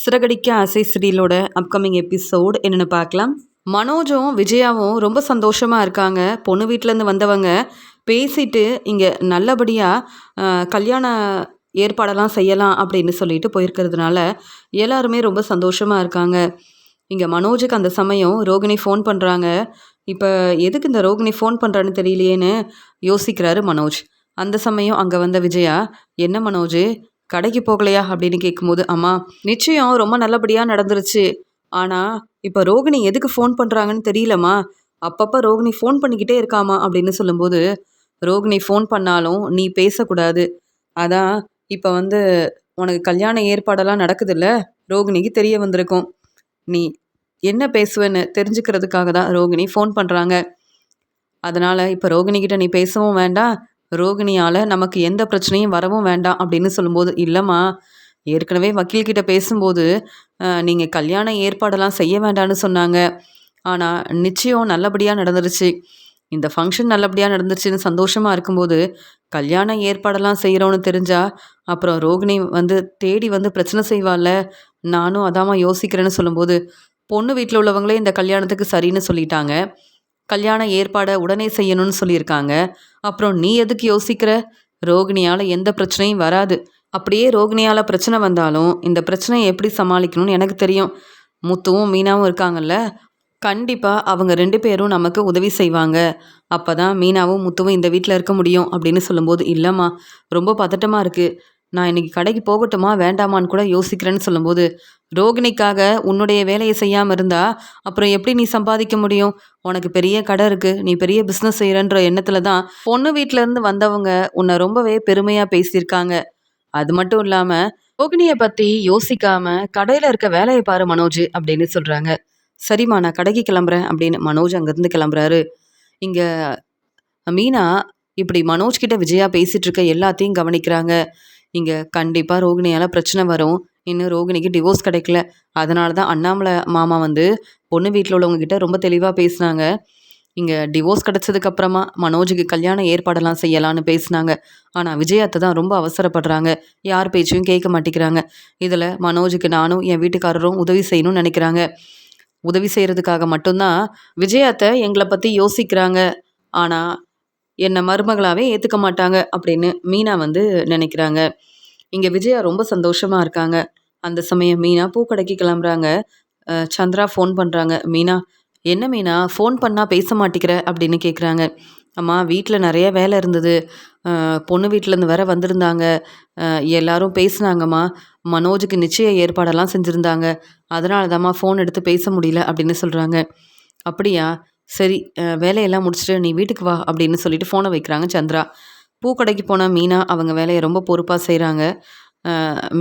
சிறகடிக்க ஆசை சீரியலோட upcoming episode என்னென்னு பார்க்கலாம். மனோஜும் விஜயாவும் ரொம்ப சந்தோஷமாக இருக்காங்க. பொண்ணு வீட்டிலேருந்து வந்தவங்க பேசிட்டு இங்கே நல்லபடியாக கல்யாண ஏற்பாடெல்லாம் செய்யலாம் அப்படின்னு சொல்லிட்டு போயிருக்கிறதுனால எல்லாருமே ரொம்ப சந்தோஷமாக இருக்காங்க. இங்கே மனோஜுக்கு அந்த சமயம் ரோகிணி ஃபோன் பண்ணுறாங்க. இப்போ எதுக்கு இந்த ரோகிணி ஃபோன் பண்ணுறான்னு தெரியலையேன்னு யோசிக்கிறாரு மனோஜ். அந்த சமயம் அங்கே வந்த விஜயா, என்ன மனோஜ் கடைக்கு போகலையா அப்படின்னு கேட்கும்போது, அம்மா நிச்சயம் ரொம்ப நல்லபடியாக நடந்துருச்சு. ஆனால் இப்போ ரோகிணி எதுக்கு ஃபோன் பண்ணுறாங்கன்னு தெரியலம்மா. அப்பப்போ ரோகிணி ஃபோன் பண்ணிக்கிட்டே இருக்காமா அப்படின்னு சொல்லும்போது, ரோகிணி ஃபோன் பண்ணாலும் நீ பேசக்கூடாது. அதான் இப்போ உனக்கு கல்யாண ஏற்பாடெல்லாம் நடக்குதுல்ல, ரோகிணிக்கு தெரிய வந்திருக்கும். நீ என்ன பேசுவேன்னு தெரிஞ்சுக்கிறதுக்காக தான் ரோகிணி ஃபோன் பண்ணுறாங்க. அதனால் இப்போ ரோகிணிக்கிட்ட நீ பேசவும் வேண்டாம், ரோகிணியால் நமக்கு எந்த பிரச்சனையும் வரவும் வேண்டாம் அப்படின்னு சொல்லும்போது, இல்லைம்மா ஏற்கனவே வக்கீல்கிட்ட பேசும்போது நீங்கள் கல்யாண ஏற்பாடெல்லாம் செய்ய வேண்டான்னு சொன்னாங்க. ஆனால் நிச்சயம் நல்லபடியாக நடந்துருச்சு. இந்த ஃபங்க்ஷன் நல்லபடியாக நடந்துருச்சுன்னு சந்தோஷமாக இருக்கும்போது கல்யாண ஏற்பாடெல்லாம் செய்கிறோன்னு தெரிஞ்சா அப்புறம் ரோகிணி தேடி பிரச்சனை செய்வாள்ல, நானும் அதாம்மா யோசிக்கிறேன்னு சொல்லும்போது, பொண்ணு வீட்டில் உள்ளவங்களே இந்த கல்யாணத்துக்கு சரின்னு சொல்லிட்டாங்க. கல்யாண ஏற்பாடை உடனே செய்யணும்னு சொல்லியிருக்காங்க. அப்புறம் நீ எதுக்கு யோசிக்கிற? ரோகிணியால் எந்த பிரச்சனையும் வராது. அப்படியே ரோகிணியால் பிரச்சனை வந்தாலும் இந்த பிரச்சனையை எப்படி சமாளிக்கணும்னு எனக்கு தெரியும். முத்துவும் மீனாவும் இருக்காங்கல்ல, கண்டிப்பாக அவங்க 2 பேரும் நமக்கு உதவி செய்வாங்க. அப்போ தான் மீனாவும் முத்துவும் இந்த வீட்டில் இருக்க முடியும் அப்படின்னு சொல்லும்போது, இல்லைம்மா ரொம்ப பதட்டமாக இருக்குது, நான் இன்னைக்கு கடைக்கு போகட்டுமா வேண்டாமான்னு கூட யோசிக்கிறேன்னு சொல்லும்போது, ரோகிணிக்காக உன்னுடைய வேலையை செய்யாமல் இருந்தா அப்புறம் எப்படி நீ சம்பாதிக்க முடியும்? உனக்கு பெரிய கடை இருக்குது, நீ பெரிய பிஸ்னஸ் செய்கிறன்ற எண்ணத்தில் தான் பொண்ணு வீட்டிலேருந்து வந்தவங்க உன்னை ரொம்பவே பெருமையாக பேசியிருக்காங்க. அது மட்டும் இல்லாமல் ரோகிணியை பற்றி யோசிக்காம கடையில் இருக்க வேலையை பாரு மனோஜ் அப்படின்னு சொல்கிறாங்க. சரிம்மா நான் கடைக்கு கிளம்புறேன் அப்படின்னு மனோஜ் அங்கேருந்து கிளம்புறாரு. இங்கே மீனா இப்படி மனோஜ் கிட்ட விஜயா பேசிகிட்டு இருக்க எல்லாத்தையும் கவனிக்கிறாங்க. இங்கே கண்டிப்பாக ரோகிணியால் பிரச்சனை வரும். இன்னும் ரோகிணிக்கு டிவோர்ஸ் கிடைக்கல. அதனால தான் அண்ணாமலை மாமா பொண்ணு வீட்டில் உள்ளவங்கக்கிட்ட ரொம்ப தெளிவாக பேசினாங்க. இங்கே டிவோர்ஸ் கிடச்சதுக்கப்புறமா மனோஜுக்கு கல்யாண ஏற்பாடெல்லாம் செய்யலான்னு பேசினாங்க. ஆனால் விஜயாத்தை தான் ரொம்ப அவசரப்படுறாங்க. யார் பேச்சையும் கேட்க மாட்டேங்கிறாங்க. இதில் மனோஜுக்கு நானும் என் வீட்டுக்காரரும் உதவி செய்யணும்னு நினைக்கிறாங்க. உதவி செய்கிறதுக்காக மட்டும்தான் விஜயாத்தை எங்களை பற்றி யோசிக்கிறாங்க. ஆனால் என்னை மருமகளாகவே ஏற்றுக்க மாட்டாங்க அப்படின்னு மீனா நினைக்கிறாங்க. இங்கே விஜயா ரொம்ப சந்தோஷமாக இருக்காங்க. அந்த சமயம் மீனா பூக்கடைக்கு கிளம்புறாங்க. சந்திரா ஃபோன் பண்ணுறாங்க. மீனா, என்ன மீனா ஃபோன் பண்ணால் பேச மாட்டேங்கிற அப்படின்னு கேட்குறாங்க. அம்மா வீட்டில் நிறைய வேலை இருந்தது, பொண்ணு வீட்டிலேருந்து வேற வந்திருந்தாங்க, எல்லாரும் பேசுனாங்கம்மா, மனோஜுக்கு நிச்சய ஏற்பாடெல்லாம் செஞ்சுருந்தாங்க, அதனால தாம்மா ஃபோன் எடுத்து பேச முடியல அப்படின்னு சொல்கிறாங்க. அப்படியா, சரி வேலையெல்லாம் முடிச்சுட்டு நீ வீட்டுக்கு வா அப்படின்னு சொல்லிட்டு ஃபோனை வைக்கிறாங்க சந்திரா. பூக்கடைக்கு போன மீனா அவங்க வேலையை ரொம்ப பொறுப்பாக செய்கிறாங்க.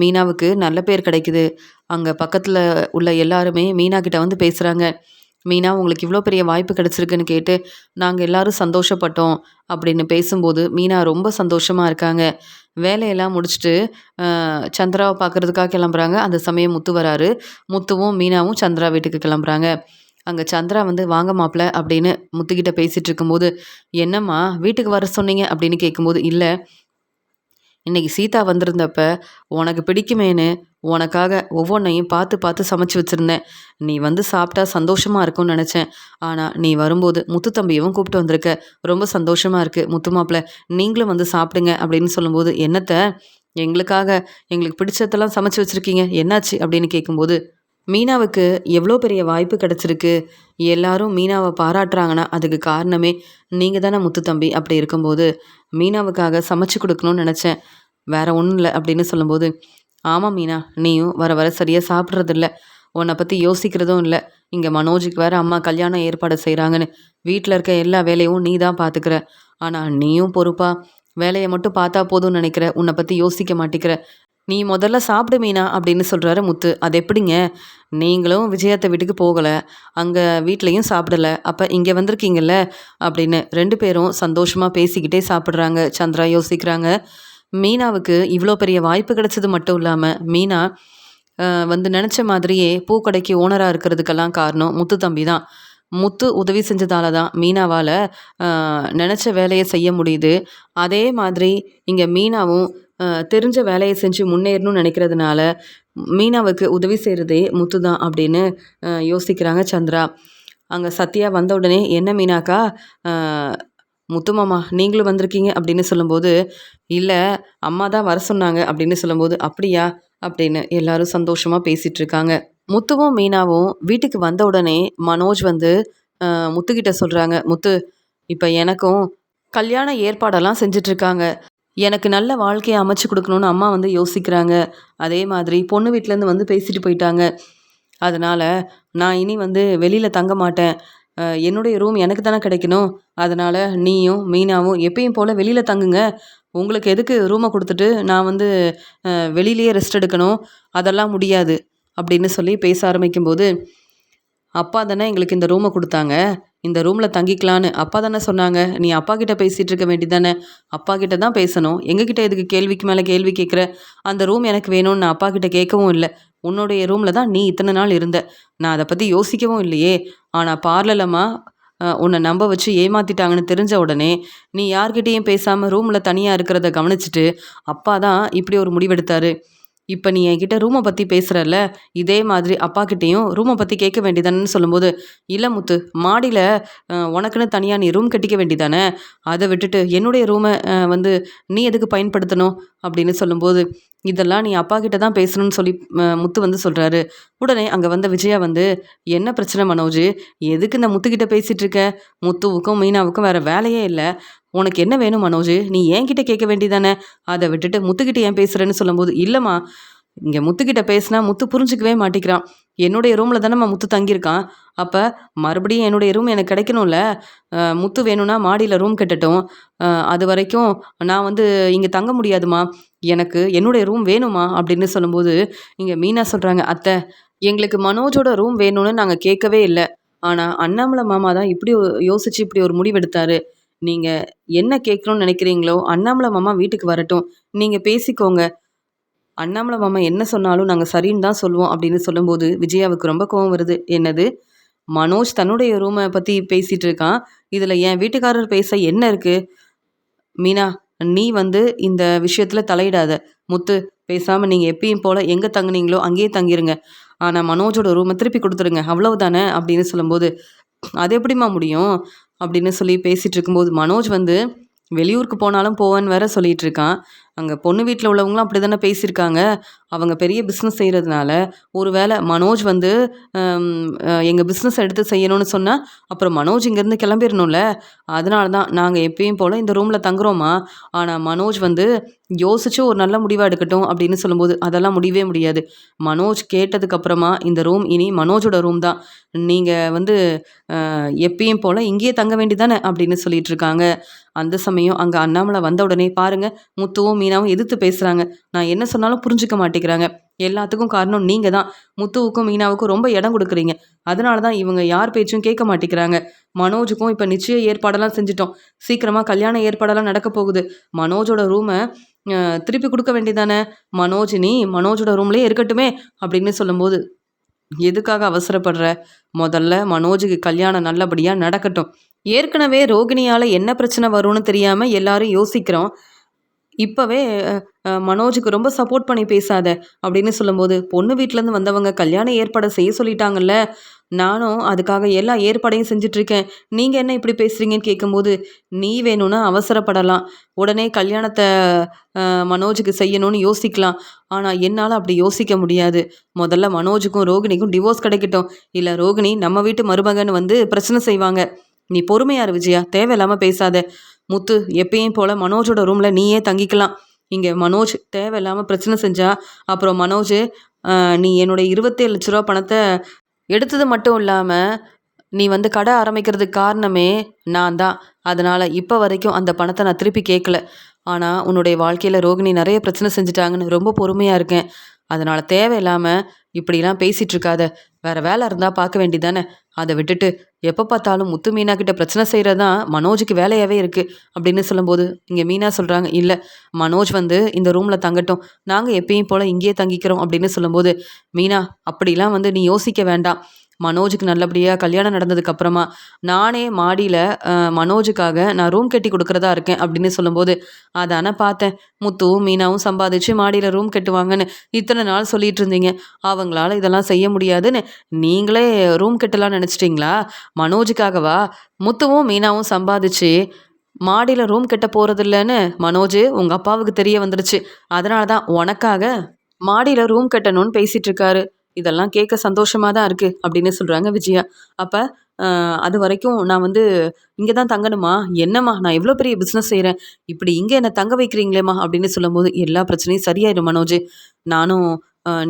மீனாவுக்கு நல்ல பேர் கிடைக்குது. அங்கே பக்கத்தில் உள்ள எல்லாருமே மீனா கிட்ட பேசுகிறாங்க. மீனா உங்களுக்கு இவ்வளோ பெரிய வாய்ப்பு கிடச்சிருக்குன்னு கேட்டு நாங்கள் எல்லாரும் சந்தோஷப்பட்டோம் அப்படின்னு பேசும்போது மீனா ரொம்ப சந்தோஷமாக இருக்காங்க. வேலையெல்லாம் முடிச்சுட்டு சந்திராவை பார்க்குறதுக்காக கிளம்புறாங்க. அந்த சமயம் முத்து வராரு. முத்துவும் மீனாவும் சந்திரா வீட்டுக்கு கிளம்புறாங்க. அங்கே சந்திரா வாங்க மாப்பிள்ள அப்படின்னு முத்துக்கிட்ட பேசிகிட்டு இருக்கும்போது, என்னம்மா வீட்டுக்கு வர சொன்னீங்க அப்படின்னு கேட்கும்போது, இல்லை இன்றைக்கி சீதா வந்திருந்தப்ப உனக்கு பிடிக்குமேனு உனக்காக ஒவ்வொன்றையும் பார்த்து பார்த்து சமைச்சு வச்சுருந்தேன். நீ சாப்பிட்டா சந்தோஷமாக இருக்கும்னு நினச்சேன். ஆனால் நீ வரும்போது முத்து தம்பியவும் கூப்பிட்டு வந்திருக்க, ரொம்ப சந்தோஷமாக இருக்குது. முத்து மாப்பிள்ள நீங்களும் சாப்பிடுங்க அப்படின்னு சொல்லும்போது, என்னத்தை எங்களுக்கு பிடிச்சதெல்லாம் சமைச்சு வச்சுருக்கீங்க, என்னாச்சு அப்படின்னு கேட்கும்போது, மீனாவுக்கு எவ்வளோ பெரிய வாய்ப்பு கிடச்சிருக்கு, எல்லாரும் மீனாவை பாராட்டுறாங்கன்னா அதுக்கு காரணமே நீங்கள் தானே முத்து தம்பி. அப்படி இருக்கும்போது மீனாவுக்காக சமைச்சு கொடுக்கணும்னு நினச்சேன், வேற ஒன்றும் இல்லை அப்படின்னு சொல்லும்போது, ஆமாம் மீனா, நீயும் வர வர சரியாக சாப்பிட்றதில்ல, உன்னை பற்றி யோசிக்கிறதும் இல்லை. இங்கே மனோஜுக்கு வேறு அம்மா கல்யாணம் ஏற்பாடு செய்கிறாங்கன்னு வீட்டில் இருக்க எல்லா வேலையும் நீ தான் பார்த்துக்கிற. ஆனால் நீயும் பொறுப்பாக வேலையை மட்டும் பார்த்தா போதும்னு நினைக்கிற, உன்னை பற்றி யோசிக்க மாட்டேங்கிற. நீ முதல்ல சாப்பிடு மீனா அப்படின்னு சொல்கிறாரு முத்து. அது எப்படிங்க, நீங்களும் விஜயத்தை வீட்டுக்கு போகலை, அங்கே வீட்லேயும் சாப்பிடலை, அப்போ இங்கே வந்திருக்கீங்கல்ல அப்படின்னு 2 பேரும் சந்தோஷமாக பேசிக்கிட்டே சாப்பிட்றாங்க. சந்திரா யோசிக்கிறாங்க. மீனாவுக்கு இவ்வளோ பெரிய வாய்ப்பு கிடைச்சது மட்டும் இல்லாமல் மீனா நினச்ச மாதிரியே பூக்கடைக்கு ஓனராக இருக்கிறதுக்கெல்லாம் காரணம் முத்து தம்பி தான். முத்து உதவி செஞ்சதால தான் மீனாவால் நினச்ச வேலையை செய்ய முடியுது. அதே மாதிரி இங்கே மீனாவும் தெரிஞ்ச வேலையை செஞ்சு முன்னேறணும்னு நினைக்கிறதுனால மீனாவுக்கு உதவி செய்கிறதே முத்து தான் அப்படின்னு யோசிக்கிறாங்க சந்திரா. அங்கே சத்யா வந்த உடனே, என்ன மீனாக்கா, முத்து மாமா நீங்களும் வந்திருக்கீங்க அப்படின்னு சொல்லும்போது, இல்லை அம்மா தான் வர சொன்னாங்க அப்படின்னு சொல்லும்போது, அப்படியா அப்படின்னு எல்லாரும் சந்தோஷமாக பேசிகிட்டு இருக்காங்க. முத்துவும் மீனாவும் வீட்டுக்கு வந்த உடனே மனோஜ் வந்து முத்துக்கிட்ட சொல்கிறாங்க, முத்து இப்போ எனக்கும் கல்யாண ஏற்பாடெல்லாம் செஞ்சிட்ருக்காங்க. எனக்கு நல்ல வாழ்க்கையை அமைச்சு கொடுக்கணும்னு அம்மா வந்து யோசிக்கிறாங்க. அதே மாதிரி பொண்ணு வீட்டிலேருந்து வந்து பேசிட்டு போயிட்டாங்க. அதனால் நான் இனி வந்து வெளியில் தங்க மாட்டேன். என்னுடைய ரூம் எனக்கு தானே கிடைக்கணும். அதனால் நீயும் மீனாவும் எப்பயும் போல் வெளியில் தங்குங்க. உங்களுக்கு எதுக்கு ரூமை கொடுத்துட்டு நான் வந்து வெளியிலேயே ரெஸ்ட் எடுக்கணும், அதெல்லாம் முடியாது அப்படின்னு சொல்லி பேச ஆரம்பிக்கும்போது, அப்பா தானே எங்களுக்கு இந்த ரூமை கொடுத்தாங்க, இந்த ரூமில் தங்கிக்கலான்னு அப்பா தானே சொன்னாங்க. நீ அப்பா கிட்ட பேசிகிட்டு இருக்க வேண்டியதானே. அப்பா கிட்ட தான் பேசணும். எங்ககிட்ட எதுக்கு கேள்விக்கு மேலே கேள்வி கேட்குற? அந்த ரூம் எனக்கு வேணும்னு நான் அப்பா கிட்ட கேட்கவும் இல்லை. உன்னுடைய ரூமில் தான் நீ இத்தனை நாள் இருந்த. நான் அதை பற்றி யோசிக்கவும் இல்லையே. ஆனால் பார்லலம்மா உன்னை நம்ப வச்சு ஏமாற்றிட்டாங்கன்னு தெரிஞ்ச உடனே நீ யார்கிட்டேயும் பேசாமல் ரூமில் தனியாக இருக்கிறத கவனிச்சிட்டு அப்பா தான் இப்படி ஒரு முடிவெடுத்தாரு. இப்போ நீ என்கிட்ட ரூமை பற்றி பேசுகிறல்ல, இதே மாதிரி அப்பாக்கிட்டேயும் ரூமை பற்றி கேட்க வேண்டியதானேன்னு சொல்லும்போது, இல்லை முத்து, மாடியில் உனக்குன்னு தனியாக நீ ரூம் கட்டிக்க வேண்டியதானே, அதை விட்டுட்டு என்னுடைய ரூமை வந்து நீ எதுக்கு பயன்படுத்தணும் அப்படின்னு சொல்லும்போது, இதெல்லாம் நீ அப்பா கிட்ட தான் பேசணும்னு சொல்லி முத்து வந்து சொல்கிறாரு. உடனே அங்கே வந்த விஜயா வந்து, என்ன பிரச்சனை மனோஜ், எதுக்கு இந்த முத்துக்கிட்ட பேசிகிட்டு இருக்க? முத்துவுக்கும் மீனாவுக்கும் வேறு வேலையே இல்லை. உனக்கு என்ன வேணும் மனோஜ், நீ என்கிட்ட கேட்க வேண்டியதானே, அதை விட்டுட்டு முத்துக்கிட்ட ஏன் பேசுகிறேன்னு சொல்லும்போது, இல்லைம்மா இங்கே முத்துக்கிட்ட பேசினா முத்து புரிஞ்சிக்கவே மாட்டேங்கிறான். என்னுடைய ரூமில் தானேம்மா முத்து தங்கியிருக்கான். அப்போ மறுபடியும் என்னுடைய ரூம் எனக்கு கிடைக்கணும்ல. முத்து வேணும்னா மாடியில் ரூம் கட்டட்டும். அது வரைக்கும் நான் வந்து இங்கே தங்க முடியாதுமா, எனக்கு என்னுடைய ரூம் வேணுமா அப்படின்னு சொல்லும்போது, இங்கே மீனா சொல்கிறாங்க, அத்தை எங்களுக்கு மனோஜோட ரூம் வேணும்னு நாங்கள் கேட்கவே இல்லை. ஆனால் அண்ணாமலை மாமா தான் இப்படி யோசித்து இப்படி ஒரு முடிவெடுத்தாரு. நீங்கள் என்ன கேட்கணும்னு நினைக்கிறீங்களோ அண்ணாமலை மாமா வீட்டுக்கு வரட்டும், நீங்கள் பேசிக்கோங்க. அண்ணாமலை மாமா என்ன சொன்னாலும் நாங்கள் சரின்னு தான் சொல்லுவோம் அப்படின்னு சொல்லும்போது விஜயாவுக்கு ரொம்ப கோவம் வருது. என்னது, மனோஜ் தன்னுடைய ரூமை பற்றி பேசிகிட்டு இருக்கான், இதில் என் வீட்டுக்காரர் பேச என்ன இருக்குது? மீனா, நீ வந்து இந்த விஷயத்தில் தலையிடாத. முத்து, பேசாமல் நீங்கள் எப்பயும் போல் எங்கே தங்குனீங்களோ அங்கேயே தங்கிருங்க. ஆனால் மனோஜோட ரூமை திருப்பி கொடுத்துருங்க, அவ்வளவுதானே அப்படின்னு சொல்லும்போது, அது எப்படிம்மா முடியும் அப்படின்னு சொல்லி பேசிகிட்டு இருக்கும்போது, மனோஜ் வந்து வெளியூருக்கு போனாலும் போவேன்னு வேற சொல்லிகிட்டு இருக்கான். அங்கே பொண்ணு வீட்டில் உள்ளவங்களும் அப்படி தானே பேசியிருக்காங்க. அவங்க பெரிய பிஸ்னஸ் செய்கிறதுனால ஒரு வேளை மனோஜ் வந்து எங்கள் பிஸ்னஸ் எடுத்து செய்யணும்னு சொன்னால் அப்புறம் மனோஜ் இங்கேருந்து கிளம்பிடணும்ல. அதனால தான் நாங்கள் எப்பயும் போல் இந்த ரூமில் தங்குறோமா. ஆனால் மனோஜ் வந்து யோசித்து ஒரு நல்ல முடிவாக எடுக்கட்டும் அப்படின்னு சொல்லும்போது, அதெல்லாம் முடியவே முடியாது. மனோஜ் கேட்டதுக்கப்புறமா இந்த ரூம் இனி மனோஜோட ரூம் தான். நீங்கள் வந்து எப்பயும் போல் இங்கேயே தங்க வேண்டியதானே அப்படின்னு சொல்லிட்டு இருக்காங்க. அந்த சமயம் அங்கே அண்ணாமலை வந்த உடனே, பாருங்க முத்துவும் மீனாவும் எதிர்த்து பேசுகிறாங்க. நான் என்ன சொன்னாலும் புரிஞ்சுக்க மாட்டேங்கிறாங்க. எல்லாத்துக்கும் காரணம் நீங்கள் தான். முத்துவுக்கும் மீனாவுக்கும் ரொம்ப இடம் கொடுக்குறீங்க. அதனால தான் இவங்க யார் பேச்சும் கேட்க மாட்டேங்கிறாங்க. மனோஜுக்கும் இப்போ நிச்சய ஏற்பாடெல்லாம் செஞ்சிட்டோம். சீக்கிரமாக கல்யாண ஏற்பாடெல்லாம் நடக்க போகுது. மனோஜோட ரூமை திருப்பி கொடுக்க வேண்டியதானே. மனோஜ் நீ மனோஜோட ரூம்லேயே இருக்கட்டுமே அப்படின்னு சொல்லும்போது, எதுக்காக அவசரப்படுற? முதல்ல மனோஜுக்கு கல்யாணம் நல்லபடியாக நடக்கட்டும். ஏற்கனவே ரோகிணியால் என்ன பிரச்சனை வரும்னு தெரியாமல் எல்லாரும் யோசிக்கிறோம். இப்போவே மனோஜுக்கு ரொம்ப சப்போர்ட் பண்ணி பேசாத அப்படின்னு சொல்லும்போது, பொண்ணு வீட்டிலேருந்து வந்தவங்க கல்யாண ஏற்பாடை செய்ய சொல்லிட்டாங்கல்ல, நானும் அதுக்காக எல்லா ஏற்பாடையும் செஞ்சிட்ருக்கேன். நீங்கள் என்ன இப்படி பேசுகிறீங்கன்னு கேட்கும்போது, நீ வேணும்னா அவசரப்படலாம், உடனே கல்யாணத்தை மனோஜுக்கு செய்யணும்னு யோசிக்கலாம். ஆனால் என்னால் அப்படி யோசிக்க முடியாது. முதல்ல மனோஜுக்கும் ரோகிணிக்கும் டிவோர்ஸ் கிடைக்கட்டும். இல்லை ரோகிணி நம்ம வீட்டு மருமகன் வந்து பிரச்சனை செய்வாங்க. நீ பொறுமையாரு விஜயா, தேவையில்லாமல் பேசாத. முத்து, எப்பயும் போல் மனோஜோட ரூமில் நீயே தங்கிக்கலாம். இங்கே மனோஜ் தேவையில்லாமல் பிரச்சனை செஞ்சா அப்புறம் மனோஜ், நீ என்னுடைய 27 லட்ச ரூபா பணத்தை எடுத்தது மட்டும் இல்லாமல் நீ வந்து கடை ஆரம்பிக்கிறதுக்கு காரணமே நான் தான். அதனால் இப்போ வரைக்கும் அந்த பணத்தை நான் திருப்பி கேட்கல. ஆனால் உன்னுடைய வாழ்க்கையில் ரோகிணி நிறைய பிரச்சனை செஞ்சுட்டாங்கன்னு ரொம்ப பொறுமையாக இருக்கேன். அதனால் தேவையில்லாமல் இப்படிலாம் பேசிகிட்டு இருக்காத. வேறு வேலை இருந்தால் பார்க்க வேண்டியதானே. அதை விட்டுட்டு எப்போ பார்த்தாலும் முத்து மீனா கிட்ட பிரச்சனை செய்கிறது தான் மனோஜுக்கு வேலையாகவே இருக்குது அப்படின்னு சொல்லும்போது, இங்கே மீனா சொல்கிறாங்க, இல்லை மனோஜ் வந்து இந்த ரூமில் தங்கட்டும், நாங்கள் எப்பயும் போல் இங்கேயே தங்கிக்கிறோம் அப்படின்னு சொல்லும்போது, மீனா அப்படிலாம் வந்து நீ யோசிக்க வேண்டாம். மனோஜுக்கு நல்லபடியாக கல்யாணம் நடந்ததுக்கப்புறமா நானே மாடியில் மனோஜுக்காக நான் ரூம் கட்டி கொடுக்குறதா இருக்கேன் அப்படின்னு சொல்லும்போது, அதானே பார்த்தேன், முத்துவும் மீனாவும் சம்பாதிச்சு மாடியில் ரூம் கட்டுவாங்கன்னு இத்தனை நாள் சொல்லிட்டு இருந்தீங்க. அவங்களால இதெல்லாம் செய்ய முடியாதுன்னு நீங்களே ரூம் கட்டலாம்னு நினச்சிட்டிங்களா? மனோஜுக்காகவா? முத்துவும் மீனாவும் சம்பாதிச்சு மாடியில் ரூம் கட்ட போகிறதில்லன்னு மனோஜ் உங்கள் அப்பாவுக்கு தெரிய வந்துருச்சு. அதனால தான் உனக்காக மாடியில் ரூம் கட்டணும்னு பேசிகிட்டு இருக்காரு. இதெல்லாம் கேட்க சந்தோஷமாக தான் இருக்குது அப்படின்னு சொல்கிறாங்க விஜயா. அப்போ அது வரைக்கும் நான் வந்து இங்கே தான் தங்கணுமா? என்னம்மா நான் எவ்வளோ பெரிய பிஸ்னஸ் செய்கிறேன், இப்படி இங்கே என்னை தங்க வைக்கிறீங்களேம்மா அப்படின்னு சொல்லும்போது, எல்லா பிரச்சனையும் சரியாயிடும் மனோஜ், நானும்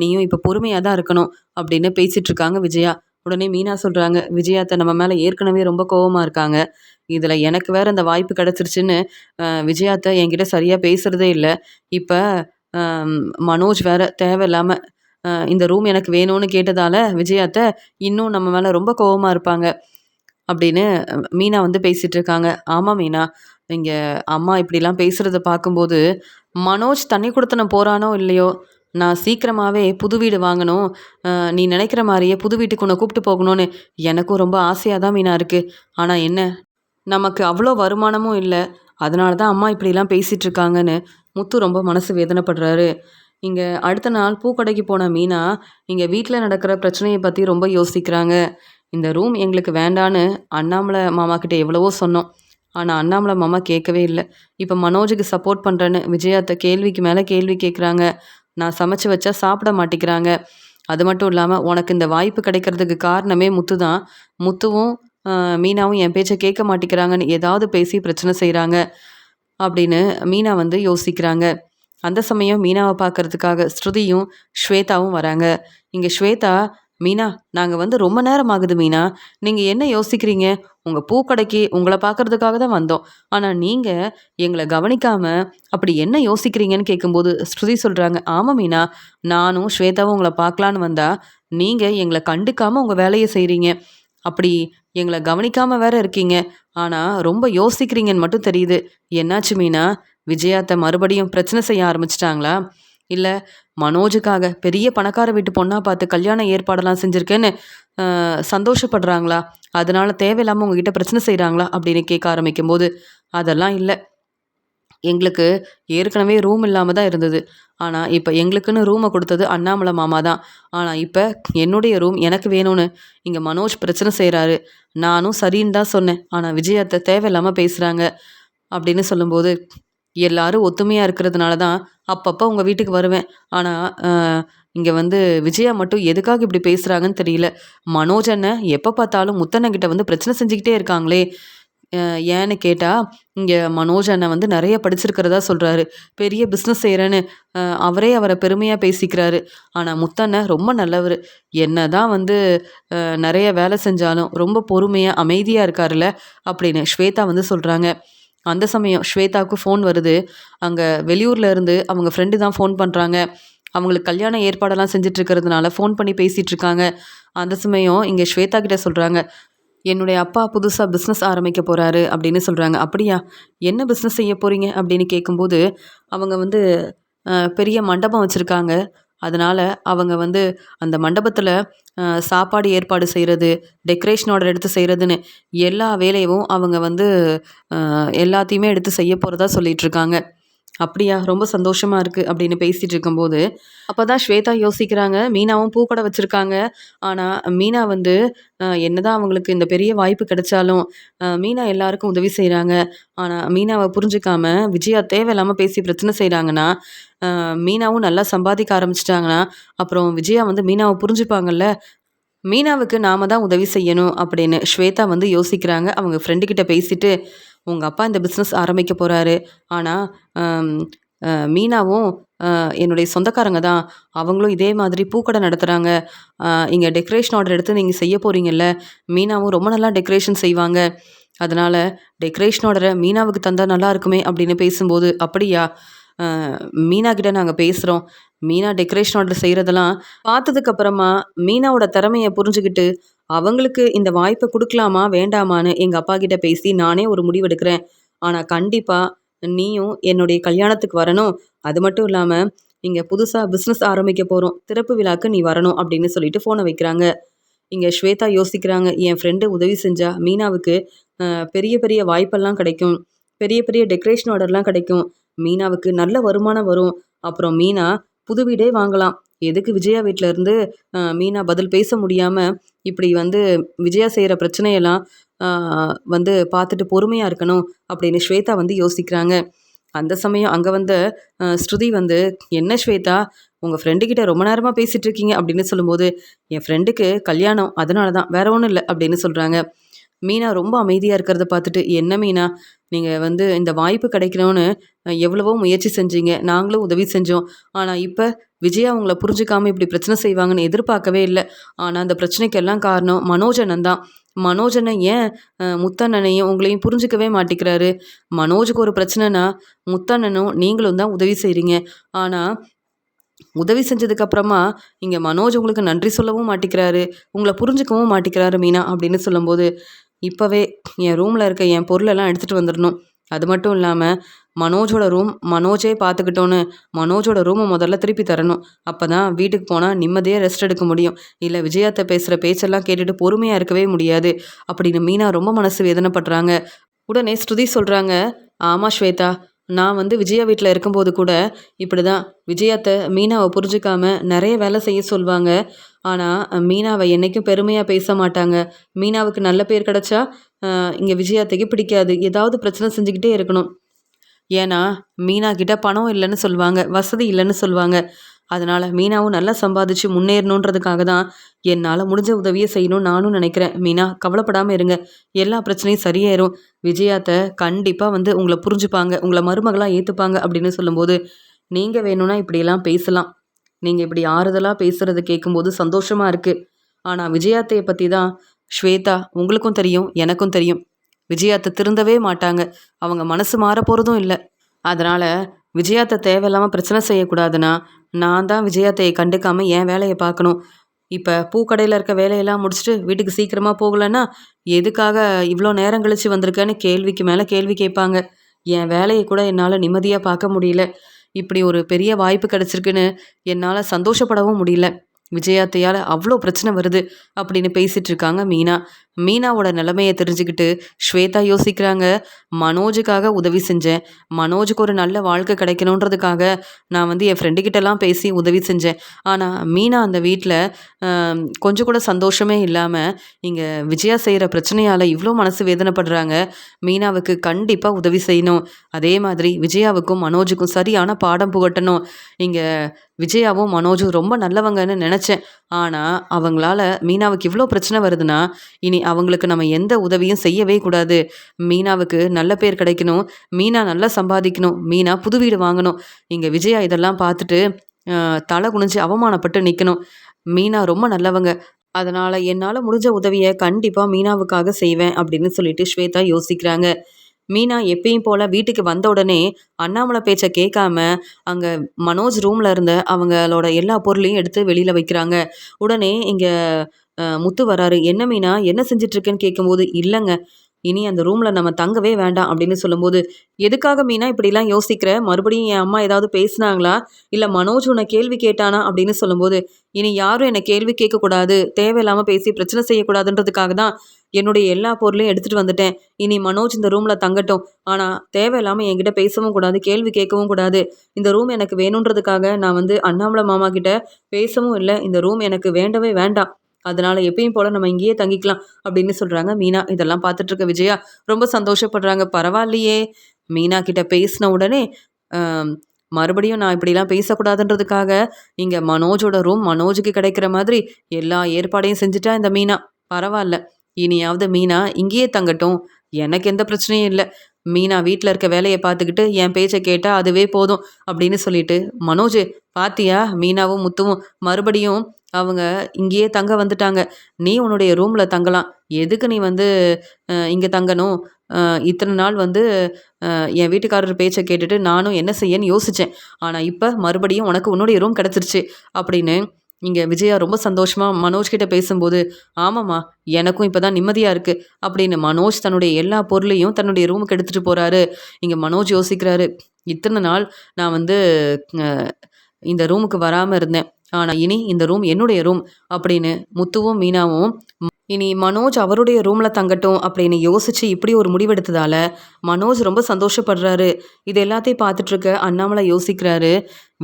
நீயும் இப்போ பொறுமையாக தான் இருக்கணும் அப்படின்னு பேசிகிட்டு இருக்காங்க விஜயா. உடனே மீனா சொல்கிறாங்க, விஜயாத்த நம்ம மேலே ஏற்கனவே ரொம்ப கோவமாக இருக்காங்க, இதில் எனக்கு வேறு இந்த வாய்ப்பு கிடச்சிருச்சுன்னு விஜயாத்த என்கிட்ட சரியாக பேசுகிறதே இல்லை. இப்போ மனோஜ் வேறு தேவையில்லாமல் இந்த ரூம் எனக்கு வேணும்னு கேட்டதால் விஜயாத்த இன்னும் நம்ம மேலே ரொம்ப கோவமாக இருப்பாங்க அப்படின்னு மீனா வந்து பேசிகிட்டு இருக்காங்க. ஆமாம் மீனா, இங்கே அம்மா இப்படிலாம் பேசுகிறத பார்க்கும்போது மனோஜ் தண்ணி கொடுத்தன போகிறானோ இல்லையோ, நான் சீக்கிரமாகவே புது வீடு வாங்கணும், நீ நினைக்கிற மாதிரியே புது வீட்டுக்கு உன்னை கூப்பிட்டு போகணும்னு எனக்கும் ரொம்ப ஆசையாக தான் மீனா இருக்குது. ஆனால் என்ன, நமக்கு அவ்வளோ வருமானமும் இல்லை, அதனால தான் அம்மா இப்படிலாம் பேசிகிட்டு இருக்காங்கன்னு முத்து ரொம்ப மனசு வேதனைப்படுறாரு. இங்கே அடுத்த நாள் பூக்கடைக்கு போன மீனா இங்கே வீட்டில் நடக்கிற பிரச்சனையை பற்றி ரொம்ப யோசிக்கிறாங்க. இந்த ரூம் எங்களுக்கு வேண்டான்னு அண்ணாமலை மாமா கிட்ட எவ்வளவோ சொன்னோம், ஆனால் அண்ணாமலை மாமா கேட்கவே இல்லை. இப்போ மனோஜுக்கு சப்போர்ட் பண்ணுறேன்னு விஜயாத்த கேள்விக்கு மேலே கேள்வி கேட்குறாங்க. நான் சமைச்சு வச்சா சாப்பிட மாட்டேங்கிறாங்க. அது மட்டும் இல்லாமல் உனக்கு இந்த வாய்ப்பு கிடைக்கிறதுக்கு காரணமே முத்து தான். முத்துவும் மீனாவும் என் பேச்சை கேட்க மாட்டேங்கிறாங்கன்னு ஏதாவது பேசி பிரச்சனை செய்கிறாங்க அப்படின்னு மீனா வந்து யோசிக்கிறாங்க. அந்த சமயம் மீனாவை பார்க்கறதுக்காக ஸ்ருதியும் ஸ்வேதாவும் வராங்க. இங்கே ஸ்வேதா, மீனா நாங்கள் வந்து ரொம்ப நேரம் ஆகுது மீனா, நீங்கள் என்ன யோசிக்கிறீங்க? உங்கள் பூக்கடைக்கு உங்களை பார்க்கறதுக்காக தான் வந்தோம், ஆனால் நீங்கள் எங்களை கவனிக்காமல் அப்படி என்ன யோசிக்கிறீங்கன்னு கேட்கும்போது ஸ்ருதி சொல்கிறாங்க, ஆமாம் மீனா, நானும் ஸ்வேதாவும் உங்களை பார்க்கலான்னு வந்தால் நீங்கள் எங்களை கண்டுக்காமல் உங்கள் வேலையை செய்கிறீங்க, அப்படி எங்களை கவனிக்காமல் வேற இருக்கீங்க, ஆனால் ரொம்ப யோசிக்கிறீங்கன்னு மட்டும் தெரியுது. என்னாச்சு மீனா, விஜயாத்த மறுபடியும் பிரச்சனை செய்ய ஆரம்பிச்சிட்டாங்களா? இல்லை மனோஜுக்காக பெரிய பணக்கார வீட்டு பொண்ணாக பார்த்து கல்யாண ஏற்பாடெல்லாம் செஞ்சுருக்கேன்னு சந்தோஷப்படுறாங்களா? அதனால தேவையில்லாமல் உங்ககிட்ட பிரச்சனை செய்கிறாங்களா அப்படின்னு கேட்க ஆரம்பிக்கும்போது, அதெல்லாம் இல்லை, எங்களுக்கு ஏற்கனவே ரூம் இல்லாமல் தான் இருந்தது, ஆனால் இப்போ எங்களுக்குன்னு ரூமை கொடுத்தது அண்ணாமலை மாமா தான். ஆனால் இப்போ என்னுடைய ரூம் எனக்கு வேணும்னு இங்கே மனோஜ் பிரச்சனை செய்கிறாரு. நானும் சரின்னு தான் சொன்னேன், ஆனால் விஜயத்தை தேவையில்லாமல் பேசுகிறாங்க அப்படின்னு சொல்லும்போது, எல்லாரும் ஒத்துமையாக இருக்கிறதுனால தான் அப்பப்போ உங்கள் வீட்டுக்கு வருவேன், ஆனால் இங்கே வந்து விஜயா மட்டும் எதுக்காக இப்படி பேசுகிறாங்கன்னு தெரியல. மனோஜ் அண்ணன் எப்போ பார்த்தாலும் முத்தண்ணங்கிட்ட வந்து பிரச்சனை செஞ்சுக்கிட்டே இருக்காங்களே, ஏன்னு கேட்டால் இங்கே மனோஜ் அண்ணன் வந்து நிறைய படிச்சிருக்கிறதா சொல்கிறாரு, பெரிய பிஸ்னஸ் செய்கிறேன்னு அவரே அவரை பெருமையாக பேசிக்கிறாரு. ஆனால் முத்தண்ணன் ரொம்ப நல்லவர், என்ன தான் வந்து நிறைய வேலை செஞ்சாலும் ரொம்ப பொறுமையாக அமைதியாக இருக்காருல்ல அப்படின்னு ஸ்வேதா வந்து சொல்கிறாங்க. அந்த சமயம் ஸ்வேதாவுக்கு ஃபோன் வருது. அங்கே வெளியூரில் இருந்து அவங்க ஃப்ரெண்டு தான் ஃபோன் பண்ணுறாங்க. அவங்களுக்கு கல்யாண ஏற்பாடெல்லாம் செஞ்சுட்டு இருக்கிறதுனால ஃபோன் பண்ணி பேசிகிட்டு இருக்காங்க. அந்த சமயம் இங்கே ஸ்வேதா கிட்ட சொல்கிறாங்க, என்னுடைய அப்பா புதுசாக பிஸ்னஸ் ஆரம்பிக்க போகிறாரு அப்படின்னு சொல்கிறாங்க. அப்படியா, என்ன பிஸ்னஸ் செய்ய போகிறீங்க அப்படின்னு கேட்கும்போது, அவங்க வந்து பெரிய மண்டபம் வச்சுருக்காங்க, அதனால் அவங்க வந்து அந்த மண்டபத்தில் சாப்பாடு ஏற்பாடு செய்கிறது, டெக்கரேஷன் ஆர்டர் எடுத்து செய்கிறதுன்னு எல்லா வேலையும் அவங்க வந்து எல்லாத்தையுமே எடுத்து செய்ய போகிறதா சொல்லிகிட்ருக்காங்க. அப்படியா, ரொம்ப சந்தோஷமாக இருக்குது அப்படின்னு பேசிகிட்டு இருக்கும்போது, அப்போ தான் ஸ்வேதா யோசிக்கிறாங்க, மீனாவும் பூக்கடை வச்சுருக்காங்க, ஆனால் மீனா வந்து என்னதான் அவங்களுக்கு இந்த பெரிய வாய்ப்பு கிடைச்சாலும் மீனா எல்லாருக்கும் உதவி செய்கிறாங்க, ஆனால் மீனாவை புரிஞ்சுக்காம விஜயா தேவையில்லாமல் பேசி பிரச்சனை செய்கிறாங்கன்னா, மீனாவும் நல்லா சம்பாதிக்க ஆரம்பிச்சிட்டாங்கன்னா அப்புறம் விஜயா வந்து மீனாவை புரிஞ்சுப்பாங்கல்ல, மீனாவுக்கு நாம தான் உதவி செய்யணும் அப்படின்னு ஸ்வேதா வந்து யோசிக்கிறாங்க. அவங்க ஃப்ரெண்டுக்கிட்ட பேசிட்டு, உங்கள் அப்பா இந்த பிஸ்னஸ் ஆரம்பிக்க போகிறாரு, ஆனால் மீனாவும் என்னுடைய சொந்தக்காரங்க தான், அவங்களும் இதே மாதிரி பூக்கடை நடத்துகிறாங்க, இங்கே டெக்கரேஷன் ஆர்டர் எடுத்து நீங்கள் செய்ய போகிறீங்கல்ல, மீனாவும் ரொம்ப நல்லா டெக்கரேஷன் செய்வாங்க, அதனால் டெக்கரேஷன் ஆர்டரை மீனாவுக்கு தந்தால் நல்லா இருக்குமே அப்படின்னு பேசும்போது, அப்படியா, மீனா கிட்ட நாங்கள் பேசுகிறோம், மீனா டெக்கரேஷன் ஆர்டர் செய்கிறதெல்லாம் பார்த்ததுக்கப்புறமா மீனாவோட திறமையை புரிஞ்சுக்கிட்டு அவங்களுக்கு இந்த வாய்ப்பை கொடுக்கலாமா வேண்டாமான்னு எங்கள் அப்பா கிட்ட பேசி நானே ஒரு முடிவெடுக்கிறேன், ஆனால் கண்டிப்பாக நீயும் என்னுடைய கல்யாணத்துக்கு வரணும், அது மட்டும் இல்லாமல் இங்கே புதுசாக பிஸ்னஸ் ஆரம்பிக்க போகிறோம், திறப்பு விழாக்கு நீ வரணும் அப்படின்னு சொல்லிட்டு ஃபோனை வைக்கிறாங்க. இங்கே ஸ்வேதா யோசிக்கிறாங்க, என் ஃப்ரெண்டு உதவி செஞ்சா மீனாவுக்கு பெரிய பெரிய வாய்ப்பெல்லாம் கிடைக்கும், பெரிய பெரிய டெக்கரேஷன் ஆர்டர்லாம் கிடைக்கும், மீனாவுக்கு நல்ல வருமானம் வரும், அப்புறம் மீனா புது வீடே வாங்கலாம். எதுக்கு விஜயா வீட்டில் இருந்து மீனா பதில் பேச முடியாமல் இப்படி வந்து விஜயா செய்கிற பிரச்சனையெல்லாம் பார்த்துட்டு பொறுமையாக இருக்கணும் அப்படின்னு ஸ்வேதா யோசிக்கிறாங்க. அந்த சமயம் அங்கே வந்த ஸ்ருதி என்ன ஸ்வேதா, உங்கள் ஃப்ரெண்டுக்கிட்ட ரொம்ப நேரமாக பேசிகிட்டு இருக்கீங்க அப்படின்னு சொல்லும்போது, என் ஃப்ரெண்டுக்கு கல்யாணம், அதனால தான், வேற ஒன்றும் இல்லை அப்படின்னு சொல்கிறாங்க. மீனா ரொம்ப அமைதியாக இருக்கிறத பார்த்துட்டு, என்ன மீனா, நீங்கள் இந்த வாய்ப்பு கிடைக்கணும்னு எவ்வளவோ முயற்சி செஞ்சீங்க, நாங்களும் உதவி செஞ்சோம், ஆனால் இப்போ விஜயா உங்களை புரிஞ்சுக்காமல் இப்படி பிரச்சனை செய்வாங்கன்னு எதிர்பார்க்கவே இல்லை. ஆனால் அந்த பிரச்சனைக்கெல்லாம் காரணம் மனோஜனன் தான். மனோஜனை ஏன் முத்தண்ணனையும் உங்களையும் புரிஞ்சுக்கவே மாட்டேங்கிறாரு? மனோஜுக்கு ஒரு பிரச்சனைனா முத்தண்ணனும் நீங்களும் தான் உதவி செய்கிறீங்க. ஆனால் உதவி செஞ்சதுக்கப்புறமா இங்கே மனோஜ் உங்களுக்கு நன்றி சொல்லவும் மாட்டேங்கிறாரு, உங்களை புரிஞ்சுக்கவும் மாட்டேங்கிறாரு மீனா அப்படின்னு சொல்லும்போது, இப்போவே என் ரூமில் இருக்க என் பொருளெல்லாம் எடுத்துகிட்டு வந்துடணும். அது மட்டும் இல்லாமல் மனோஜோட ரூம் மனோஜே பார்த்துக்கிட்டோன்னு மனோஜோட ரூமை முதல்ல திருப்பி தரணும். அப்போ தான் வீட்டுக்கு போனால் நிம்மதியாக ரெஸ்ட் எடுக்க முடியும். இல்லை விஜயாத்தை பேசுகிற பேச்செல்லாம் கேட்டுட்டு பொறுமையாக இருக்கவே முடியாது அப்படின்னு மீனா ரொம்ப மனசு வேதனைப்படுறாங்க. உடனே ஸ்ருதி சொல்கிறாங்க, ஆமாம் ஸ்வேதா, நான் விஜயா வீட்டில் இருக்கும்போது கூட இப்படி தான் விஜயாத்தை மீனாவை புரிஞ்சுக்காம நிறைய வேலை செய்ய சொல்லுவாங்க. ஆனால் மீனாவை என்றைக்கும் பெருமையாக பேச மாட்டாங்க. மீனாவுக்கு நல்ல பேர் கிடச்சா இங்கே விஜயாத்தைக்கு பிடிக்காது, ஏதாவது பிரச்சனை செஞ்சுக்கிட்டே இருக்கணும். ஏன்னா மீனா கிட்ட பணம் இல்லைன்னு சொல்லுவாங்க, வசதி இல்லைன்னு சொல்லுவாங்க. அதனால் மீனாவும் நல்லா சம்பாதிச்சு முன்னேறணுன்றதுக்காக தான் என்னால் முடிஞ்ச உதவியை செய்யணும்னு நானும் நினைக்கிறேன். மீனா கவலைப்படாமல் இருங்க, எல்லா பிரச்சனையும் சரியாயிரும். விஜயாத்தை கண்டிப்பாக உங்களை புரிஞ்சுப்பாங்க, உங்களை மருமகளாக ஏற்றுப்பாங்க அப்படின்னு சொல்லும்போது, நீங்கள் வேணும்னா இப்படியெல்லாம் பேசலாம், நீங்கள் இப்படி ஆறுதலாக பேசுகிறது கேட்கும்போது சந்தோஷமாக இருக்குது. ஆனால் விஜயாத்தையை பற்றி தான் ஸ்வேதா, உங்களுக்கும் தெரியும் எனக்கும் தெரியும், விஜயாத்தை திருந்தவே மாட்டாங்க, அவங்க மனசு மாற போகிறதும் இல்லை. அதனால் விஜயாத்தை தேவையில்லாமல் பிரச்சனை செய்யக்கூடாதுன்னா நான் தான் விஜயாத்தையை கண்டுக்காமல் என் வேலையை பார்க்கணும். இப்போ பூக்கடையில் இருக்க வேலையெல்லாம் முடிச்சுட்டு வீட்டுக்கு சீக்கிரமாக போகலன்னா, எதுக்காக இவ்வளோ நேரம் கழித்து வந்திருக்கேன்னு கேள்விக்கு மேலே கேள்வி கேட்பாங்க. என் வேலையை கூட என்னால் நிம்மதியாக பார்க்க முடியல. இப்படி ஒரு பெரிய வாய்ப்பு கிடச்சிருக்குன்னு என்னால் சந்தோஷப்படவும் முடியல. விஜயாத்தையால் அவ்வளோ பிரச்சனை வருது அப்படின்னு பேசிகிட்டு இருக்காங்க மீனா. மீனாவோட நிலைமையை தெரிஞ்சுக்கிட்டு ஸ்வேதா யோசிக்கிறாங்க, மனோஜுக்காக உதவி செஞ்சேன், மனோஜுக்கு ஒரு நல்ல வாழ்க்கை கிடைக்கணுன்றதுக்காக நான் என் ஃப்ரெண்டுக்கிட்டலாம் பேசி உதவி செஞ்சேன். ஆனால் மீனா அந்த வீட்டில் கொஞ்சம் கூட சந்தோஷமே இல்லாமல் இங்கே விஜயா செய்கிற பிரச்சனையால் இவ்வளோ மனசு வேதனைப்படுறாங்க. மீனாவுக்கு கண்டிப்பாக உதவி செய்யணும், அதே மாதிரி விஜயாவுக்கும் மனோஜுக்கும் சரியான பாடம் புகட்டணும். இங்கே விஜயாவும் மனோஜும் ரொம்ப நல்லவங்கன்னு நினச்சேன். ஆனால் அவங்களால மீனாவுக்கு இவ்வளோ பிரச்சனை வருதுன்னா இனி அவங்களுக்கு நம்ம எந்த உதவியும் செய்யவே கூடாது. மீனாவுக்கு நல்ல பேர் கிடைக்கணும், மீனா நல்லா சம்பாதிக்கணும், மீனா புது வீடு வாங்கணும். இங்கே விஜயா இதெல்லாம் பார்த்துட்டு தலை குனிஞ்சு அவமானப்பட்டு நிற்கணும். மீனா ரொம்ப நல்லவங்க, அதனால் என்னால் முடிஞ்ச உதவியை கண்டிப்பாக மீனாவுக்காக செய்வேன் அப்படின்னு சொல்லிட்டு ஸ்வேதா யோசிக்கிறாங்க. மீனா எப்பயும் போல் வீட்டுக்கு வந்த உடனே அண்ணாமலை பேச்சை கேட்காம அங்கே மனோஜ் ரூமில் இருந்த அவங்களோட எல்லா பொருளையும் எடுத்து வெளியில் வைக்கிறாங்க. உடனே இங்கே முத்து வராரு. என்ன மீனா, என்ன செஞ்சிட்ருக்கேன்னு கேட்கும்போது, இல்லைங்க, இனி அந்த ரூமில் நம்ம தங்கவே வேண்டாம் அப்படின்னு சொல்லும்போது, எதுக்காக மீனா இப்படிலாம் யோசிக்கிற, மறுபடியும் என் அம்மா ஏதாவது பேசினாங்களா, இல்லை மனோஜ் உன்னை கேள்வி கேட்டானா அப்படின்னு சொல்லும்போது, இனி யாரும் என்னை கேள்வி கேட்கக்கூடாது, தேவையில்லாமல் பேசி பிரச்சனை செய்யக்கூடாதுன்றதுக்காக தான் என்னுடைய எல்லா பொருளையும் எடுத்துகிட்டு வந்துட்டேன். இனி மனோஜ் இந்த ரூமில் தங்கட்டும், ஆனால் தேவையில்லாமல் என்கிட்ட பேசவும் கூடாது, கேள்வி கேட்கவும் கூடாது. இந்த ரூம் எனக்கு வேணுன்றதுக்காக நான் அண்ணாமலை மாமா கிட்ட பேசவும் இல்லை, இந்த ரூம் எனக்கு வேண்டவே வேண்டாம், அதனால் எப்பயும் போல் நம்ம இங்கேயே தங்கிக்கலாம் அப்படின்னு சொல்கிறாங்க மீனா. இதெல்லாம் பார்த்துட்ருக்க விஜயா ரொம்ப சந்தோஷப்படுறாங்க. பரவாயில்லையே, மீனா கிட்ட பேசின உடனே மறுபடியும் நான் இப்படிலாம் பேசக்கூடாதுன்றதுக்காக இங்கே மனோஜோட ரூம் மனோஜுக்கு கிடைக்கிற மாதிரி எல்லா ஏற்பாடையும் செஞ்சுட்டா இந்த மீனா. பரவாயில்ல, இனியாவது மீனா இங்கேயே தங்கட்டும், எனக்கு எந்த பிரச்சனையும் இல்லை. மீனா வீட்டில் இருக்க வேலையை பார்த்துக்கிட்டு என் பேச்சை கேட்டால் அதுவே போதும் அப்படின்னு சொல்லிட்டு, மனோஜ் பாத்தியா, மீனாவும் முத்துவும் மறுபடியும் அவங்க இங்கேயே தங்க வந்துட்டாங்க, நீ உன்னுடைய ரூமில் தங்கலாம், எதுக்கு நீ இங்கே தங்கணும், இத்தனை நாள் என் வீட்டுக்காரர் பேச்சை கேட்டுட்டு நானும் என்ன செய்யன்னு யோசித்தேன், ஆனால் இப்போ மறுபடியும் உனக்கு உன்னுடைய ரூம் கிடச்சிருச்சு அப்படின்னு இங்கே விஜயா ரொம்ப சந்தோஷமாக மனோஜ் கிட்ட பேசும்போது, ஆமாம்மா எனக்கும் இப்போ தான் நிம்மதியாக இருக்குது அப்படின்னு மனோஜ் தன்னுடைய எல்லா பொருளையும் தன்னுடைய ரூமுக்கு எடுத்துகிட்டு போகிறாரு. இங்கே மனோஜ் யோசிக்கிறாரு, இத்தனை நாள் நான் இந்த ரூமுக்கு வராமல் இருந்தேன், ஆனால் இனி இந்த ரூம் என்னுடைய ரூம் அப்படின்னு முத்துவும் மீனாவும் இனி மனோஜ் அவருடைய ரூமில் தங்கட்டும் அப்படின்னு யோசித்து இப்படி ஒரு முடிவெடுத்ததால் மனோஜ் ரொம்ப சந்தோஷப்படுறாரு. இது எல்லாத்தையும் பார்த்துட்ருக்க அண்ணாமலை யோசிக்கிறாரு,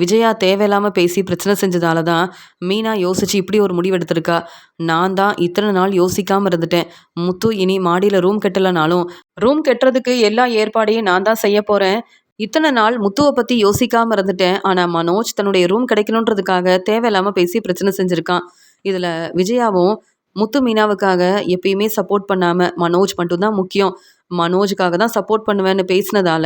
விஜயா தேவையில்லாமல் பேசி பிரச்சனை செஞ்சதால தான் மீனா யோசித்து இப்படி ஒரு முடிவெடுத்திருக்கா. நான் தான் இத்தனை நாள் யோசிக்காமல் இருந்துட்டேன். முத்து இனி மாடியில் ரூம் கட்டலைனாலும் ரூம் கட்டுறதுக்கு எல்லா ஏற்பாடையும் நான் தான் செய்ய போகிறேன். இத்தனை நாள் முத்துவை பற்றி யோசிக்காமல் இருந்துட்டேன். ஆனால் மனோஜ் தன்னுடைய ரூம் கிடைக்கணுன்றதுக்காக தேவையில்லாமல் பேசி பிரச்சனை செஞ்சுருக்கான். இதில் விஜயாவும் முத்து மீனாவுக்காக எப்பயுமே சப்போர்ட் பண்ணாமல் மனோஜ் மட்டும்தான் முக்கியம், மனோஜுக்காக தான் சப்போர்ட் பண்ணுவேன்னு பேசினதால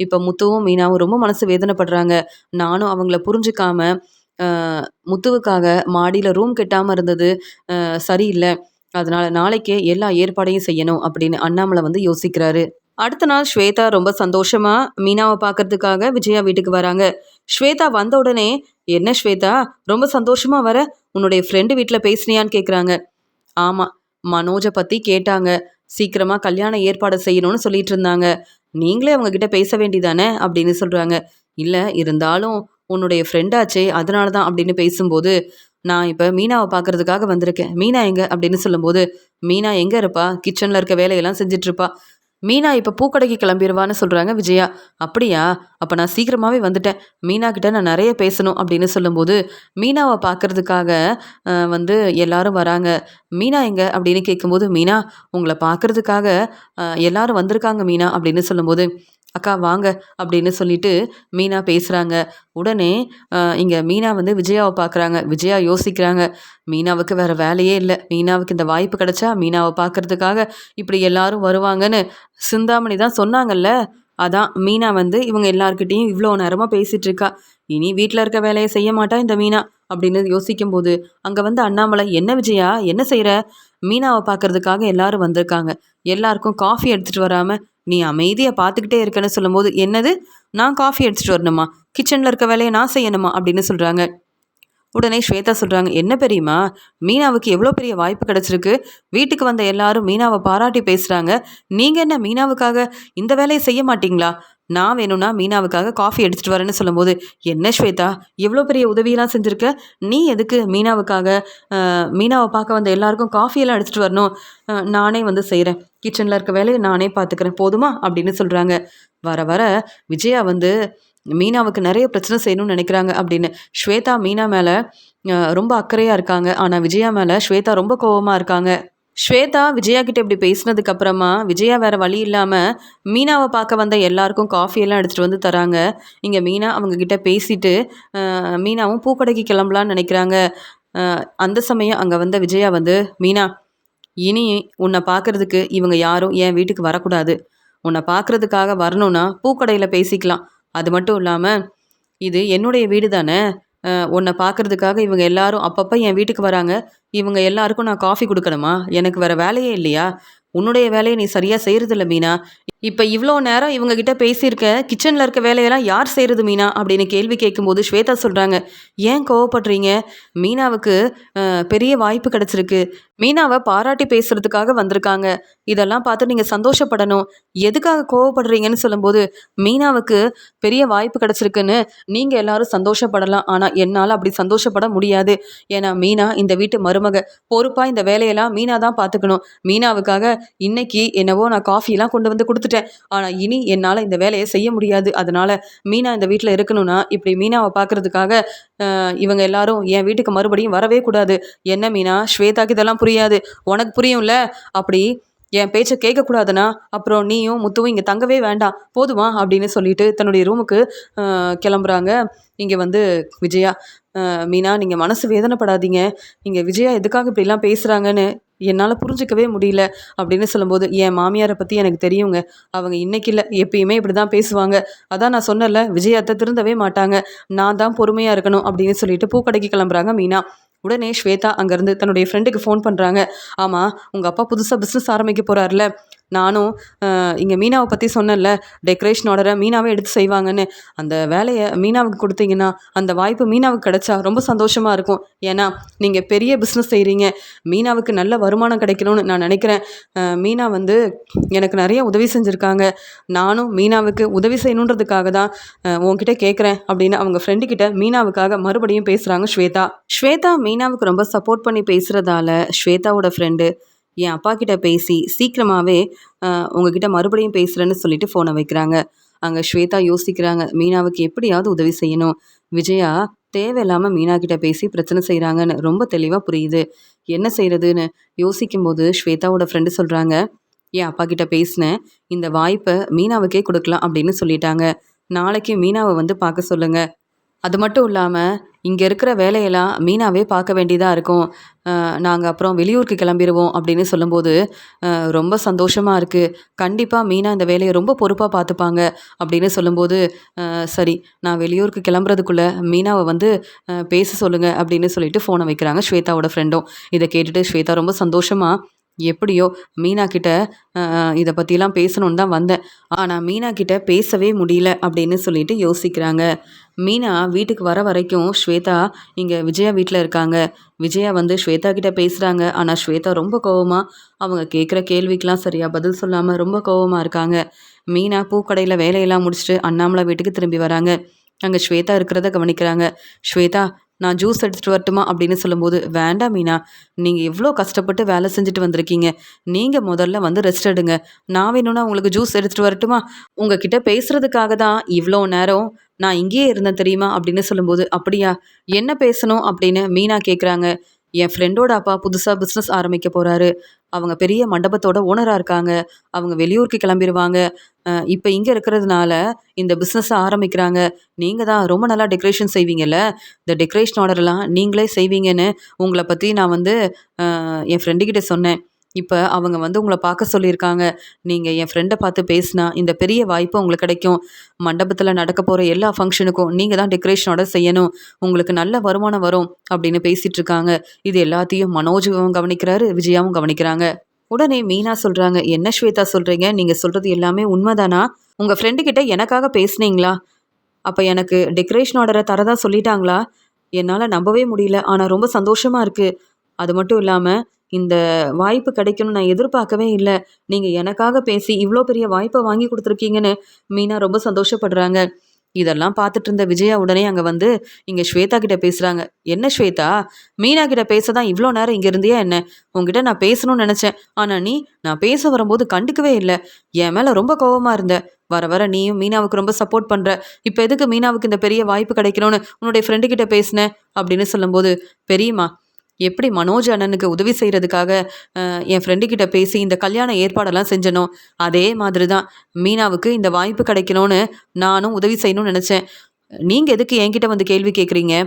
இப்போ முத்துவும் மீனாவும் ரொம்ப மனசு வேதனைப்படுறாங்க. நானும் அவங்கள புரிஞ்சுக்காம முத்துவுக்காக மாடியில் ரூம் கட்டாமல் இருந்தது சரியில்லை. அதனால் நாளைக்கே எல்லா ஏற்பாடையும் செய்யணும் அப்படின்னு அண்ணாமலை வந்து யோசிக்கிறாரு. அடுத்த நாள் ஸ்வேதா ரொம்ப சந்தோஷமாக மீனாவை பார்க்கறதுக்காக விஜயா வீட்டுக்கு வராங்க. ஸ்வேதா வந்த உடனே, என்ன ஸ்வேதா ரொம்ப சந்தோஷமாக வர, உன்னுடைய ஃப்ரெண்டு வீட்டில் பேசுனியான்னு கேட்குறாங்க. ஆமாம், மனோஜை பற்றி கேட்டாங்க, சீக்கிரமாக கல்யாண ஏற்பாடு செய்யணும்னு சொல்லிட்டு இருந்தாங்க. நீங்களே அவங்கக்கிட்ட பேச வேண்டிதானே அப்படின்னு சொல்கிறாங்க. இல்லை, இருந்தாலும் உன்னுடைய ஃப்ரெண்டாச்சே அதனால தான் அப்படின்னு பேசும்போது, நான் இப்போ மீனாவை பார்க்கறதுக்காக வந்திருக்கேன். மீனா எங்கே அப்படின்னு சொல்லும்போது, மீனா எங்கே இருப்பா, கிச்சனில் இருக்க வேலையெல்லாம் செஞ்சிட்ருப்பா. மீனா இப்போ பூக்கடைக்கு கிளம்பிடுவான்னு சொல்கிறாங்க விஜயா. அப்படியா, அப்போ நான் சீக்கிரமாகவே வந்துட்டேன். மீனா கிட்ட நான் நிறைய பேசணும் அப்படின்னு சொல்லும்போது, மீனாவை பார்க்கறதுக்காக வந்து எல்லாரும் வராங்க. மீனா எங்கே அப்படின்னு கேட்கும்போது, மீனா உங்களை பார்க்கறதுக்காக எல்லாரும் வந்திருக்காங்க மீனா அப்படின்னு சொல்லும்போது, அக்கா வாங்க அப்படின்னு சொல்லிட்டு மீனா பேசுகிறாங்க. உடனே இங்கே மீனா வந்து விஜயாவை பார்க்குறாங்க. விஜயா யோசிக்கிறாங்க, மீனாவுக்கு வேறு வேலையே இல்லை, மீனாவுக்கு இந்த வாய்ப்பு கிடைச்சா மீனாவை பார்க்கறதுக்காக இப்படி எல்லாரும் வருவாங்கன்னு சிந்தாமணி தான் சொன்னாங்கல்ல. அதான் மீனா வந்து இவங்க எல்லார்கிட்டேயும் இவ்வளோ நேரமாக பேசிகிட்டு இருக்கா. இனி வீட்டில் இருக்க வேலையை செய்ய மாட்டா இந்த மீனா அப்படின்னு யோசிக்கும்போது, அங்கே வந்து அண்ணாமலை, என்ன விஜயா என்ன செய்கிற, மீனாவை பார்க்கறதுக்காக எல்லாரும் வந்திருக்காங்க, எல்லாருக்கும் காஃபி எடுத்துகிட்டு வராமல் நீ அமைதியாக பார்த்துக்கிட்டே இருக்கேன்னு சொல்லும்போது, என்னது நான் காஃபி எடுத்துகிட்டு வரணுமா, கிச்சனில் இருக்க வேலையை நான் செய்யணுமா அப்படின்னு சொல்கிறாங்க. உடனே ஸ்வேதா சொல்கிறாங்க, என்ன பெரியம்மா, மீனாவுக்கு எவ்வளோ பெரிய வாய்ப்பு கிடச்சிருக்கு, வீட்டுக்கு வந்த எல்லாரும் மீனாவை பாராட்டி பேசுகிறாங்க, நீங்கள் என்ன மீனாவுக்காக இந்த வேலையை செய்ய மாட்டிங்களா, நான் வேணும்னா மீனாவுக்காக காஃபி எடுத்துகிட்டு வரேன்னு சொல்லும்போது, என்ன ஸ்வேதா எவ்வளோ பெரிய உதவியெல்லாம் செஞ்சுருக்க, நீ எதுக்கு மீனாவுக்காக மீனாவை பார்க்க வந்த எல்லாருக்கும் காஃபியெல்லாம் எடுத்துகிட்டு வரணும், நானே வந்து செய்கிறேன், கிச்சனில் இருக்க வேலையை நானே பார்த்துக்கிறேன் போதுமா அப்படின்னு சொல்கிறாங்க. வர வர விஜயா வந்து மீனாவுக்கு நிறைய பிரச்சனை செய்யணும்னு நினைக்கிறாங்க அப்படின்னு ஸ்வேதா மீனா மேலே ரொம்ப அக்கறையாக இருக்காங்க. ஆனால் விஜயா மேலே ஸ்வேதா ரொம்ப கோபமாக இருக்காங்க. ஸ்வேதா விஜயா கிட்ட இப்படி பேசினதுக்கு அப்புறமா விஜயா வேற வழி இல்லாமல் மீனாவை பார்க்க வந்த எல்லாருக்கும் காஃபியெல்லாம் எடுத்துகிட்டு வந்து தராங்க. இங்கே மீனா அவங்கக்கிட்ட பேசிட்டு மீனாவும் பூக்கடைக்கு கிளம்பலான்னு நினைக்கிறாங்க. அந்த சமயம் அங்கே வந்த விஜயா வந்து, மீனா இனி உன்னை பார்க்குறதுக்கு இவங்க யாரும் என் வீட்டுக்கு வரக்கூடாது, உன்னை பார்க்குறதுக்காக வரணும்னா பூக்கடையில் பேசிக்கலாம், அது மட்டும் இல்லாமல் இது என்னுடைய வீடு தானே, உன்னை பார்க்குறதுக்காக இவங்க எல்லாரும் அப்பப்போ என் வீட்டுக்கு வராங்க, இவங்க எல்லாருக்கும் நான் காஃபி கொடுக்கணுமா, எனக்கு வேறு வேலையே இல்லையா, உன்னுடைய வேலையை நீ சரியாக செய்கிறதில்ல மீனா, இப்போ இவ்வளோ நேரம் இவங்ககிட்ட பேசியிருக்க, கிச்சனில் இருக்க வேலையெல்லாம் யார் செய்கிறது மீனா அப்படின்னு கேள்வி கேட்கும்போது ஸ்வேதா சொல்கிறாங்க, ஏன் கோவப்படுறீங்க, மீனாவுக்கு பெரிய வாய்ப்பு கிடச்சிருக்கு, மீனாவை பாராட்டி பேசுகிறதுக்காக வந்திருக்காங்க, இதெல்லாம் பார்த்து நீங்கள் சந்தோஷப்படணும், எதுக்காக கோவப்படுறீங்கன்னு சொல்லும்போது, மீனாவுக்கு பெரிய வாய்ப்பு கிடச்சிருக்குன்னு நீங்கள் எல்லாரும் சந்தோஷப்படலாம், ஆனால் என்னால் அப்படி சந்தோஷப்பட முடியாது, ஏன்னா மீனா இந்த வீட்டு மருமக, பொறுப்பாக இந்த வேலையெல்லாம் மீனா தான் பார்த்துக்கணும், மீனாவுக்காக இன்னைக்கு என்னவோ நான் காஃபிலாம் கொண்டு வந்து கொடுத்துட்டேன், ஆனால் இனி என்னால் இந்த வேலையை செய்ய முடியாது, அதனால் மீனா இந்த வீட்டில் இருக்கணும்னா இப்படி மீனாவை பார்க்குறதுக்காக இவங்க எல்லாரும் என் வீட்டுக்கு மறுபடியும் வரவே கூடாது, என்ன மீனா ஸ்வேதாக்கு இதெல்லாம் புரியாது, உனக்கு புரியும்ல, அப்படி என் பேச்சை கேட்கக்கூடாதுன்னா அப்புறம் நீயும் முத்துவும் இங்கே தங்கவே வேண்டாம் போதுமா அப்படின்னு சொல்லிட்டு தன்னுடைய ரூமுக்கு கிளம்புறாங்க. இங்கே வந்து விஜயா, மீனா நீங்கள் மனசு வேதனைப்படாதீங்க, இங்கே விஜயா எதுக்காக இப்படிலாம் பேசுகிறாங்கன்னு என்னால் புரிஞ்சிக்கவே முடியல அப்படின்னு சொல்லும்போது, என் மாமியாரை பற்றி எனக்கு தெரியுங்க, அவங்க இன்றைக்கி இல்லை எப்பயுமே இப்படி தான் பேசுவாங்க, அதான் நான் சொன்னல விஜயாத்தை திருந்தவே மாட்டாங்க, நான் தான் பொறுமையாக இருக்கணும் அப்படின்னு சொல்லிட்டு பூக்கடைக்கு கிளம்புறாங்க மீனா. உடனே ஸ்வேதா அங்கேருந்து தன்னுடைய ஃப்ரெண்டுக்கு ஃபோன் பண்ணுறாங்க, ஆமாம் உங்கள் அப்பா புதுசாக பிஸ்னஸ் ஆரம்பிக்க போகிறாருல, நானும் இங்கே மீனாவை பற்றி சொன்னேன்ல, டெக்கரேஷன் ஆர்டரை மீனாவே எடுத்து செய்வாங்கன்னு. அந்த வேலையை மீனாவுக்கு கொடுத்தீங்கன்னா, அந்த வாய்ப்பு மீனாவுக்கு கிடைச்சா ரொம்ப சந்தோஷமாக இருக்கும். ஏன்னா நீங்கள் பெரிய பிஸ்னஸ் செய்கிறீங்க. மீனாவுக்கு நல்ல வருமானம் கிடைக்கணும்னு நான் நினைக்கிறேன். மீனா வந்து எனக்கு நிறைய உதவி செஞ்சுருக்காங்க. நானும் மீனாவுக்கு உதவி செய்யணுன்றதுக்காக தான் உன்கிட்ட கேட்குறேன் அப்படின்னு அவங்க ஃப்ரெண்டு கிட்ட மீனாவுக்காக மறுபடியும் பேசுகிறாங்க ஸ்வேதா. ஸ்வேதா மீனாவுக்கு ரொம்ப சப்போர்ட் பண்ணி பேசுகிறதால ஸ்வேதாவோட ஃப்ரெண்டு என் அப்பா கிட்ட பேசி சீக்கிரமாகவே உங்ககிட்ட மறுபடியும் பேசுகிறேன்னு சொல்லிட்டு ஃபோனை வைக்கிறாங்க. அங்கே ஸ்வேதா யோசிக்கிறாங்க, மீனாவுக்கு எப்படியாவது உதவி செய்யணும். விஜயா தேவையில்லாமல் மீனா கிட்ட பேசி பிரச்சனை செய்கிறாங்கன்னு ரொம்ப தெளிவாக புரியுது. என்ன செய்கிறதுன்னு யோசிக்கும்போது ஸ்வேதாவோட ஃப்ரெண்டு சொல்கிறாங்க, என் அப்பா கிட்ட பேசினேன், இந்த வாய்ப்பை மீனாவுக்கே கொடுக்கலாம் அப்படின்னு சொல்லிட்டாங்க. நாளைக்கு மீனாவை வந்து பார்க்க சொல்லுங்க. அது மட்டும் இல்லாமல் இங்கே இருக்கிற வேலையெல்லாம் மீனாவே பார்க்க வேண்டியதாக இருக்கும். நாங்கள் அப்புறம் வெளியூருக்கு கிளம்பிடுவோம் அப்படின்னு சொல்லும்போது ரொம்ப சந்தோஷமாக இருக்குது. கண்டிப்பாக மீனா இந்த வேலையை ரொம்ப பொறுப்பாக பார்த்துப்பாங்க அப்படின்னு சொல்லும்போது சரி, நான் வெளியூருக்கு கிளம்புறதுக்குள்ளே மீனாவை வந்து பேச சொல்லுங்கள் அப்படின்னு சொல்லிட்டு ஃபோனை வைக்கிறாங்க ஸ்வேதாவோட ஃப்ரெண்டும். இதை கேட்டுட்டு ஸ்வேதா ரொம்ப சந்தோஷமாக, எப்படியோ மீனா கிட்ட இதை பற்றிலாம் பேசணுன்னு தான் வந்தேன், ஆனால் மீனா கிட்ட பேசவே முடியல அப்படின்னு சொல்லிட்டு யோசிக்கிறாங்க. மீனா வீட்டுக்கு வர வரைக்கும் ஸ்வேதா இங்கே விஜயா வீட்டில் இருக்காங்க. விஜயா வந்து ஸ்வேதா கிட்ட பேசுகிறாங்க. ஆனால் ஸ்வேதா ரொம்ப கோவமாக, அவங்க கேட்குற கேள்விக்கெலாம் சரியாக பதில் சொல்லாமல் ரொம்ப கோவமாக இருக்காங்க. மீனா பூக்கடையில் வேலையெல்லாம் முடிச்சுட்டு அண்ணாமலை வீட்டுக்கு திரும்பி வராங்க. அங்கே ஸ்வேதா இருக்கிறத கவனிக்கிறாங்க. ஸ்வேதா, நான் ஜூஸ் எடுத்துகிட்டு வரட்டுமா அப்படின்னு சொல்லும்போது, வேண்டாம் மீனா, நீங்கள் எவ்வளோ கஷ்டப்பட்டு வேலை செஞ்சுட்டு வந்திருக்கீங்க, நீங்கள் முதல்ல வந்து ரெஸ்ட் எடுங்க. நான் வேணும்னா உங்களுக்கு ஜூஸ் எடுத்துகிட்டு வரட்டுமா? உங்ககிட்ட பேசுகிறதுக்காக தான் இவ்வளோ நேரம் நான் இங்கேயே இருந்தேன் தெரியுமா அப்படின்னு சொல்லும்போது, அப்படியா, என்ன பேசணும் அப்படின்னு மீனா கேட்குறாங்க. என் ஃப்ரெண்டோட அப்பா புதுசாக பிஸ்னஸ் ஆரம்பிக்க போகிறாரு. அவங்க பெரிய மண்டபத்தோட ஓனராக இருக்காங்க. அவங்க வெளியூருக்கு கிளம்பிடுவாங்க. இப்போ இங்கே இருக்கிறதுனால இந்த பிஸ்னஸை ஆரம்பிக்கிறாங்க. நீங்கள் தான் ரொம்ப நல்லா டெக்கரேஷன் செய்வீங்கல்ல, இந்த டெக்கரேஷன் ஆர்டர்லாம் நீங்களே செய்வீங்கன்னு உங்களை பற்றி நான் வந்து என் ஃப்ரெண்டுக்கிட்ட சொன்னேன். இப்போ அவங்க வந்து உங்களை பார்க்க சொல்லியிருக்காங்க. நீங்கள் என் ஃப்ரெண்டை பார்த்து பேசினா இந்த பெரிய வாய்ப்பு உங்களுக்கு கிடைக்கும். மண்டபத்தில் நடக்க போகிற எல்லா ஃபங்க்ஷனுக்கும் நீங்கள் தான் டெக்கரேஷன் ஆர்டர் செய்யணும். உங்களுக்கு நல்ல வருமானம் வரும் அப்படின்னு பேசிகிட்டு இருக்காங்க. இது எல்லாத்தையும் மனோஜும் கவனிக்கிறாரு, விஜயாவும் கவனிக்கிறாங்க. உடனே மீனா சொல்கிறாங்க, என்ன ஸ்வேதா சொல்கிறீங்க? நீங்கள் சொல்கிறது எல்லாமே உண்மைதானா? உங்கள் ஃப்ரெண்டுக்கிட்ட எனக்காக பேசுனீங்களா? அப்போ எனக்கு டெக்கரேஷன் ஆர்டரை தரதா சொல்லிட்டாங்களா? என்னால் நம்பவே முடியல, ஆனால் ரொம்ப சந்தோஷமாக இருக்குது. அது மட்டும் இல்லாமல் இந்த வாய்ப்பு கிடைக்கும்னு நான் எதிர்பார்க்கவே இல்லை. நீங்கள் எனக்காக பேசி இவ்வளோ பெரிய வாய்ப்பை வாங்கி கொடுத்துருக்கீங்கன்னு மீனா ரொம்ப சந்தோஷப்படுறாங்க. இதெல்லாம் பார்த்துட்டு இருந்த விஜயா உடனே அங்கே வந்து இங்கே ஸ்வேதா கிட்ட பேசுகிறாங்க. என்ன ஸ்வேதா, மீனா கிட்ட பேச தான் இவ்வளோ நேரம் இங்கே இருந்தியா என்ன? உங்ககிட்ட நான் பேசணும்னு நினச்சேன், ஆனால் நீ நான் பேச வரும்போது கண்டுக்கவே இல்லை. என் மேலே ரொம்ப கோவமாக இருந்த. வர வர நீயும் மீனாவுக்கு ரொம்ப சப்போர்ட் பண்ணுற. இப்போ எதுக்கு மீனாவுக்கு இந்த பெரிய வாய்ப்பு கிடைக்கணும்னு உன்னுடைய ஃப்ரெண்டு கிட்ட பேசினேன் அப்படின்னு சொல்லும்போது, பெரியம்மா, எப்படி மனோஜ் அண்ணனுக்கு உதவி செய்கிறதுக்காக என் ஃப்ரெண்டுக்கிட்ட பேசி இந்த கல்யாண ஏற்பாடெல்லாம் செஞ்சனோ, அதே மாதிரி தான் மீனாவுக்கு இந்த வாய்ப்பு கிடைக்கணும்னு நானும் உதவி செய்யணும்னு நினச்சேன். நீங்கள் எதுக்கு என்கிட்ட வந்து கேள்வி கேட்குறீங்க?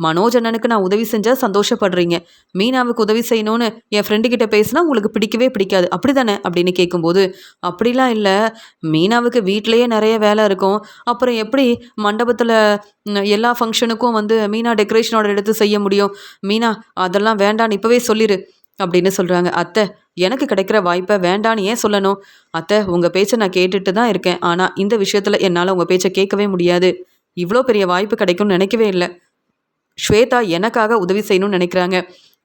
மனோஜ் அண்ணனுக்கு நான் உதவி செஞ்சால் சந்தோஷப்படுறீங்க, மீனாவுக்கு உதவி செய்யணும்னு என் ஃப்ரெண்டுக்கிட்ட பேசினா உங்களுக்கு பிடிக்கவே பிடிக்காது, அப்படி தானே அப்படின்னு கேட்கும்போது, அப்படிலாம் இல்லை, மீனாவுக்கு வீட்டிலையே நிறைய வேலை இருக்கும். அப்புறம் எப்படி மண்டபத்தில் எல்லா ஃபங்க்ஷனுக்கும் வந்து மீனா டெக்கரேஷன் ஆர்டர் எடுத்து செய்ய முடியும்? மீனா, அதெல்லாம் வேண்டான்னு இப்போவே சொல்லிடு அப்படின்னு சொல்கிறாங்க. அத்தை, எனக்கு கிடைக்கிற வாய்ப்பை வேண்டான்னு ஏன் சொல்லணும்? அத்தை, உங்கள் பேச்சை நான் கேட்டுட்டு தான் இருக்கேன், ஆனால் இந்த விஷயத்தில் என்னால் உங்கள் பேச்சை கேட்கவே முடியாது. இவ்வளோ பெரிய வாய்ப்பு கிடைக்கும்னு நினைக்கவே இல்லை. ஸ்வேதா எனக்காக உதவி செய்யணும்னு நினைக்கிறாங்க.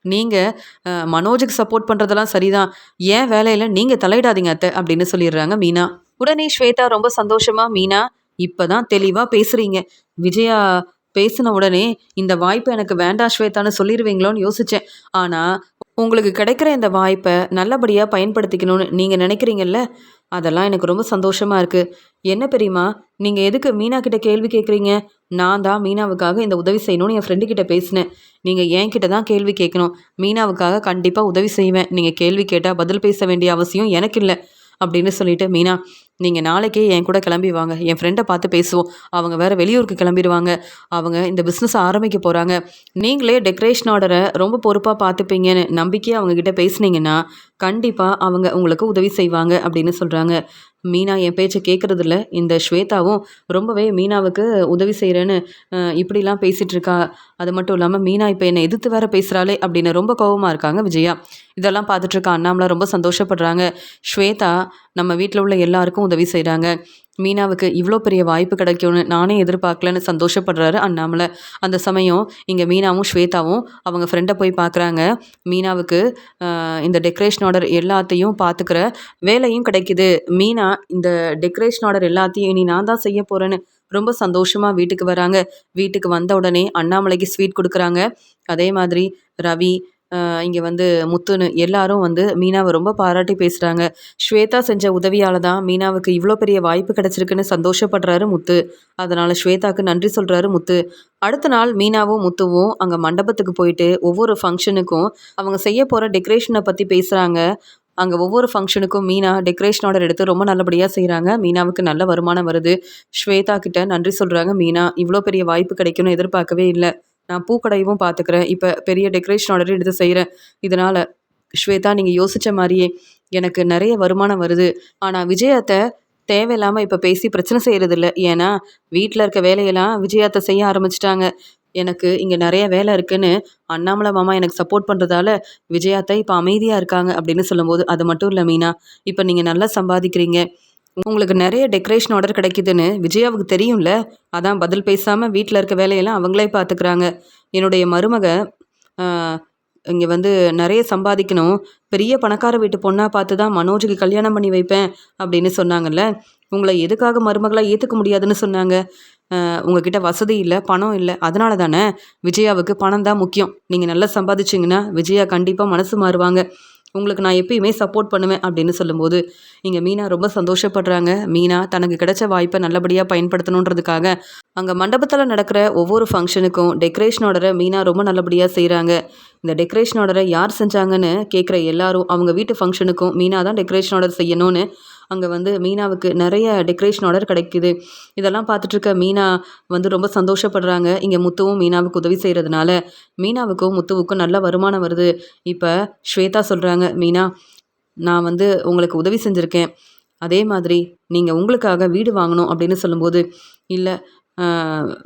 நீங்கள் மனோஜுக்கு சப்போர்ட் பண்ணுறதெல்லாம் சரிதான், ஏன் வேலையில் நீங்கள் தலையிடாதீங்க அத்தை அப்படின்னு சொல்லிடுறாங்க மீனா. உடனே ஸ்வேதா ரொம்ப சந்தோஷமாக, மீனா இப்போ தான் தெளிவாக பேசுகிறீங்க. விஜயா பேசின உடனே இந்த வாய்ப்பை எனக்கு வேண்டாம் ஸ்வேதான்னு சொல்லிடுவீங்களோன்னு யோசித்தேன். ஆனால் உங்களுக்கு கிடைக்கிற இந்த வாய்ப்பை நல்லபடியாக பயன்படுத்திக்கணும்னு நீங்கள் நினைக்கிறீங்கல்ல, அதெல்லாம் எனக்கு ரொம்ப சந்தோஷமாக இருக்குது. என்ன பெரியம்மா, நீங்கள் எதுக்கு மீனா கிட்ட கேள்வி கேட்குறீங்க? நான் தான் மீனாவுக்காக இந்த உதவி செய்யணும்னு என் ஃப்ரெண்டுக்கிட்ட பேசினேன். நீங்கள் என்கிட்ட தான் கேள்வி கேட்கணும். மீனாவுக்காக கண்டிப்பாக உதவி செய்வேன். நீங்கள் கேள்வி கேட்டால் பதில் பேச வேண்டிய அவசியம் எனக்கு இல்லை அப்படின்னு சொல்லிட்டு, மீனா, நீங்கள் நாளைக்கே என் கூட கிளம்பி வாங்க, என் ஃப்ரெண்டை பார்த்து பேசுவோம். அவங்க வேறு வெளியூருக்கு கிளம்பிடுவாங்க. அவங்க இந்த பிஸ்னஸை ஆரம்பிக்க போகிறாங்க. நீங்களே டெக்கரேஷன் ஆர்டரை ரொம்ப பொறுப்பாக பார்த்துப்பீங்கன்னு நம்பிக்கையாக அவங்கக்கிட்ட பேசுனீங்கன்னா கண்டிப்பாக அவங்க உங்களுக்கு உதவி செய்வாங்க அப்படின்னு சொல்கிறாங்க. மீனா என் பேச்சை கேட்குறதில்ல. இந்த ஸ்வேதாவும் ரொம்பவே மீனாவுக்கு உதவி செய்கிறேன்னு இப்படிலாம் பேசிகிட்டு இருக்கா. அது மட்டும் இல்லாமல் மீனா இப்போ என்னை எதிர்த்து வேற பேசுகிறாளே அப்படின்னு ரொம்ப கோவமாக இருக்காங்க விஜயா. இதெல்லாம் பார்த்துட்டு இருக்க அண்ணாமலை ரொம்ப சந்தோஷப்படுறாங்க. ஸ்வேதா நம்ம வீட்டில் உள்ள எல்லாருக்கும் உதவி செய்கிறாங்க. மீனாவுக்கு இவ்வளோ பெரிய வாய்ப்பு கிடைக்கும்னு நானே எதிர்பார்க்கலன்னு சந்தோஷப்படுறாரு அண்ணாமலை. அந்த சமயம் இங்கே மீனாவும் ஸ்வேதாவும் அவங்க ஃப்ரெண்டை போய் பார்க்குறாங்க. மீனாவுக்கு இந்த டெக்கரேஷன் ஆர்டர் எல்லாத்தையும் பார்த்துக்கிற வேலையும் கிடைக்குது. மீனா இந்த டெக்கரேஷன் ஆர்டர் எல்லாத்தையும் இனி நான் தான் செய்ய போகிறேன்னு ரொம்ப சந்தோஷமாக வீட்டுக்கு வராங்க. வீட்டுக்கு வந்த உடனே அண்ணாமலைக்கு ஸ்வீட் கொடுக்குறாங்க. அதே மாதிரி ரவி இங்கே வந்து முத்துன்னு எல்லாரும் வந்து மீனாவை ரொம்ப பாராட்டி பேசுகிறாங்க. ஸ்வேதா செஞ்ச உதவியால் தான் மீனாவுக்கு இவ்வளோ பெரிய வாய்ப்பு கிடச்சிருக்குன்னு சந்தோஷப்படுறாரு முத்து. அதனால் ஸ்வேதாவுக்கு நன்றி சொல்கிறாரு முத்து. அடுத்த நாள் மீனாவும் முத்துவும் அங்கே மண்டபத்துக்கு போயிட்டு ஒவ்வொரு ஃபங்க்ஷனுக்கும் அவங்க செய்ய போகிற டெக்கரேஷனை பற்றி பேசுகிறாங்க. அங்கே ஒவ்வொரு ஃபங்க்ஷனுக்கும் மீனா டெக்கரேஷன் ஆர்டர் எடுத்து ரொம்ப நல்லபடியாக செய்கிறாங்க. மீனாவுக்கு நல்ல வருமானம் வருது. ஸ்வேதா கிட்ட நன்றி சொல்கிறாங்க மீனா. இவ்வளோ பெரிய வாய்ப்பு கிடைக்கும்னு எதிர்பார்க்கவே இல்லை. நான் பூக்கடையும் பார்த்துக்கிறேன். இப்போ பெரிய டெக்கரேஷன் ஆர்டர் எடுத்து செய்கிறேன். இதனால் ஸ்வேதா நீங்கள் யோசித்த மாதிரியே எனக்கு நிறைய வருமானம் வருது. ஆனால் விஜயத்தை தேவையில்லாமல் இப்போ பேசி பிரச்சனை செய்கிறதில்ல. ஏன்னா வீட்டில் இருக்க வேலையெல்லாம் விஜயத்தை செய்ய ஆரம்பிச்சிட்டாங்க. எனக்கு இங்கே நிறைய வேலை இருக்குன்னு அண்ணாமலை மாமா எனக்கு சப்போர்ட் பண்ணுறதால விஜயாத்தை இப்போ அமைதியாக இருக்காங்க அப்படின்னு சொல்லும்போது, அது மட்டும் இல்லை மீனா, இப்போ நீங்கள் நல்லா சம்பாதிக்கிறீங்க, உங்களுக்கு நிறைய டெக்கரேஷன் ஆர்டர் கிடைக்குதுன்னு விஜயாவுக்கு தெரியும்ல. அதான் பதில் பேசாமல் வீட்டில் இருக்க வேலையெல்லாம் அவங்களே பார்த்துக்கிறாங்க. என்னுடைய மருமக இங்கே வந்து நிறைய சம்பாதிக்கணும், பெரிய பணக்கார வீட்டு பொண்ணாக பார்த்து தான் மனோஜுக்கு கல்யாணம் பண்ணி வைப்பேன் அப்படின்னு சொன்னாங்கல்ல. உங்களை எதுக்காக மருமகளாக ஏற்றுக்க முடியாதுன்னு சொன்னாங்க? உங்ககிட்ட வசதி இல்லை, பணம் இல்லை, அதனால தானே. விஜயாவுக்கு பணம் தான் முக்கியம். நீங்கள் நல்லா சம்பாதிச்சிங்கன்னா விஜயா கண்டிப்பாக மனசு மாறுவாங்க. உங்களுக்கு நான் எப்பயுமே சப்போர்ட் பண்ணுவேன் அப்படின்னு சொல்லும்போது இங்கே மீனா ரொம்ப சந்தோஷப்படுறாங்க. மீனா தனக்கு கிடைச்ச வாய்ப்பை நல்லபடியாக பயன்படுத்தணுன்றதுக்காக அங்கே மண்டபத்தில் நடக்கிற ஒவ்வொரு ஃபங்க்ஷனுக்கும் டெக்கரேஷன் ஆர்டரை மீனா ரொம்ப நல்லபடியாக செய்கிறாங்க. இந்த டெக்கரேஷன் ஆர்டரை யார் செஞ்சாங்கன்னு கேட்குற எல்லாரும் அவங்க வீட்டு ஃபங்க்ஷனுக்கும் மீனா தான் டெக்கரேஷன் ஆர்டர் செய்யணும்னு அங்கே வந்து மீனாவுக்கு நிறைய டெக்கரேஷன் ஆர்டர் கிடைக்குது. இதெல்லாம் பார்த்துட்ருக்க மீனா வந்து ரொம்ப சந்தோஷப்படுறாங்க. இங்கே முத்துவும் மீனாவுக்கு உதவி செய்கிறதுனால மீனாவுக்கும் முத்துவுக்கும் நல்ல வருமானம் வருது. இப்போ ஸ்வேதா சொல்கிறாங்க, மீனா நான் வந்து உங்களுக்கு உதவி செஞ்சுருக்கேன், அதே மாதிரி நீங்கள் உங்களுக்காக வீடு வாங்கணும் அப்படின்னு சொல்லும்போது, இல்லை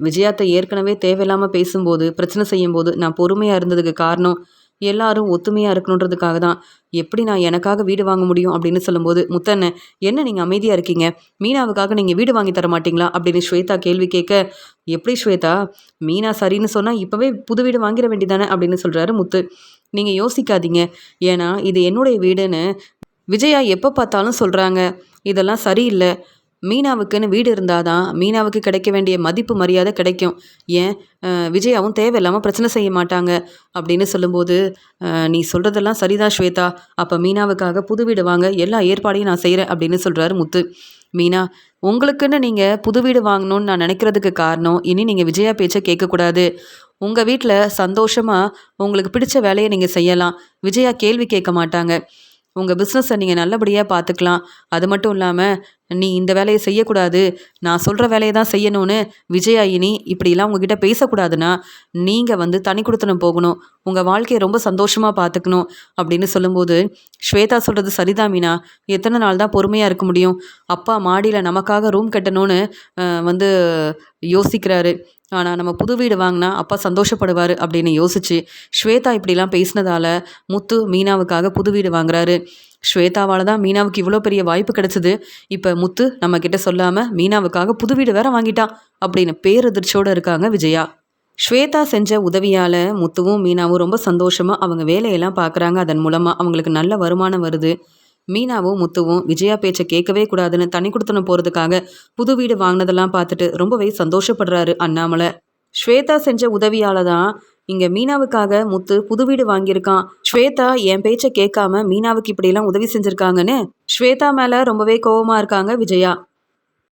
விஜயாத்தை ஏற்கனவே தேவையில்லாமல் பேசும்போது பிரச்சனை செய்யும்போது நான் பொறுமையாக இருந்ததுக்கு காரணம் எல்லாரும் ஒத்துமையாக இருக்கணுன்றதுக்காக தான். எப்படி நான் எனக்காக வீடு வாங்க முடியும் அப்படின்னு சொல்லும்போது, முத்தண்ண என்ன நீங்கள் அமைதியாக இருக்கீங்க, மீனாவுக்காக நீங்கள் வீடு வாங்கி தர மாட்டிங்களா அப்படின்னு ஸ்வேதா கேள்வி கேட்க, எப்படி ஸ்வேதா, மீனா சரின்னு சொன்னால் இப்போவே புது வீடு வாங்கிட வேண்டியதானே அப்படின்னு சொல்கிறாரு முத்து. நீங்கள் யோசிக்காதீங்க, ஏன்னா இது என்னுடைய வீடுன்னு விஜயா எப்போ பார்த்தாலும் சொல்கிறாங்க. இதெல்லாம் சரியில்லை. மீனாவுக்குன்னு வீடு இருந்தால் தான் மீனாவுக்கு கிடைக்க வேண்டிய மதிப்பு மரியாதை கிடைக்கும். ஏன் விஜயாவும் தேவையில்லாமல் பிரச்சனை செய்ய மாட்டாங்க அப்படின்னு சொல்லும்போது, நீ சொல்கிறதெல்லாம் சரிதான் ஸ்வேதா, அப்போ மீனாவுக்காக புது வீடு வாங்க எல்லா ஏற்பாடையும் நான் செய்கிறேன் அப்படின்னு சொல்கிறாரு முத்து. மீனா, உங்களுக்குன்னு நீங்கள் புது வீடு வாங்கணும்னு நான் நினைக்கிறதுக்கு காரணம், இனி நீங்கள் விஜயா பேச்சை கேட்கக்கூடாது. உங்கள் வீட்டில் சந்தோஷமாக உங்களுக்கு பிடிச்ச வேலையை நீங்கள் செய்யலாம். விஜயா கேள்வி கேட்க மாட்டாங்க. உங்கள் பிஸ்னஸை நீங்கள் நல்லபடியாக பார்த்துக்கலாம். அது மட்டும் இல்லாமல் நீ இந்த வேலையை செய்யக்கூடாது, நான் சொல்கிற வேலையை தான் செய்யணும்னு விஜயா இனி இப்படிலாம் உங்ககிட்ட பேசக்கூடாதுன்னா நீங்கள் வந்து தனி கொடுத்தனம் போகணும், உங்கள் வாழ்க்கையை ரொம்ப சந்தோஷமாக பார்த்துக்கணும் அப்படின்னு சொல்லும்போது, ஸ்வேதா சொல்கிறது சரிதான் மீனா, எத்தனை நாள் தான் பொறுமையாக இருக்க முடியும். அப்பா மாடியில் நமக்காக ரூம் கட்டணும்னு வந்து யோசிக்கிறாரு. ஆனால் நம்ம புது வீடு வாங்கினா அப்பா சந்தோஷப்படுவார் அப்படின்னு யோசிச்சு ஸ்வேதா இப்படிலாம் பேசினதால முத்து மீனாவுக்காக புது வீடு வாங்குறாரு. ஸ்வேதாவால் தான் மீனாவுக்கு இவ்வளோ பெரிய வாய்ப்பு கிடைச்சிது. இப்போ முத்து நம்மக்கிட்ட சொல்லாமல் மீனாவுக்காக புது வீடு வேற வாங்கிட்டான் அப்படின்னு பேரதிர்ச்சியோடு இருக்காங்க விஜயா. ஸ்வேதா செஞ்ச உதவியால் முத்துவும் மீனாவும் ரொம்ப சந்தோஷமாக அவங்க வேலையெல்லாம் பார்க்குறாங்க. அதன் மூலமாக அவங்களுக்கு நல்ல வருமானம் வருது. மீனாவும் முத்துவும் விஜயா பேச்சை கேட்கவே கூடாதுன்னு தனி கொடுத்தனம் போகிறதுக்காக புது வீடு வாங்கினதெல்லாம் பார்த்துட்டு ரொம்பவே சந்தோஷப்படுறாரு அண்ணாமலை. ஸ்வேதா செஞ்ச உதவியால் தான் இங்கே மீனாவுக்காக முத்து புது வீடு வாங்கியிருக்கான். ஸ்வேதா என் பேச்சை கேட்காம மீனாவுக்கு இப்படிலாம் உதவி செஞ்சுருக்காங்கன்னு ஸ்வேதா மேலே ரொம்பவே கோவமாக இருக்காங்க விஜயா.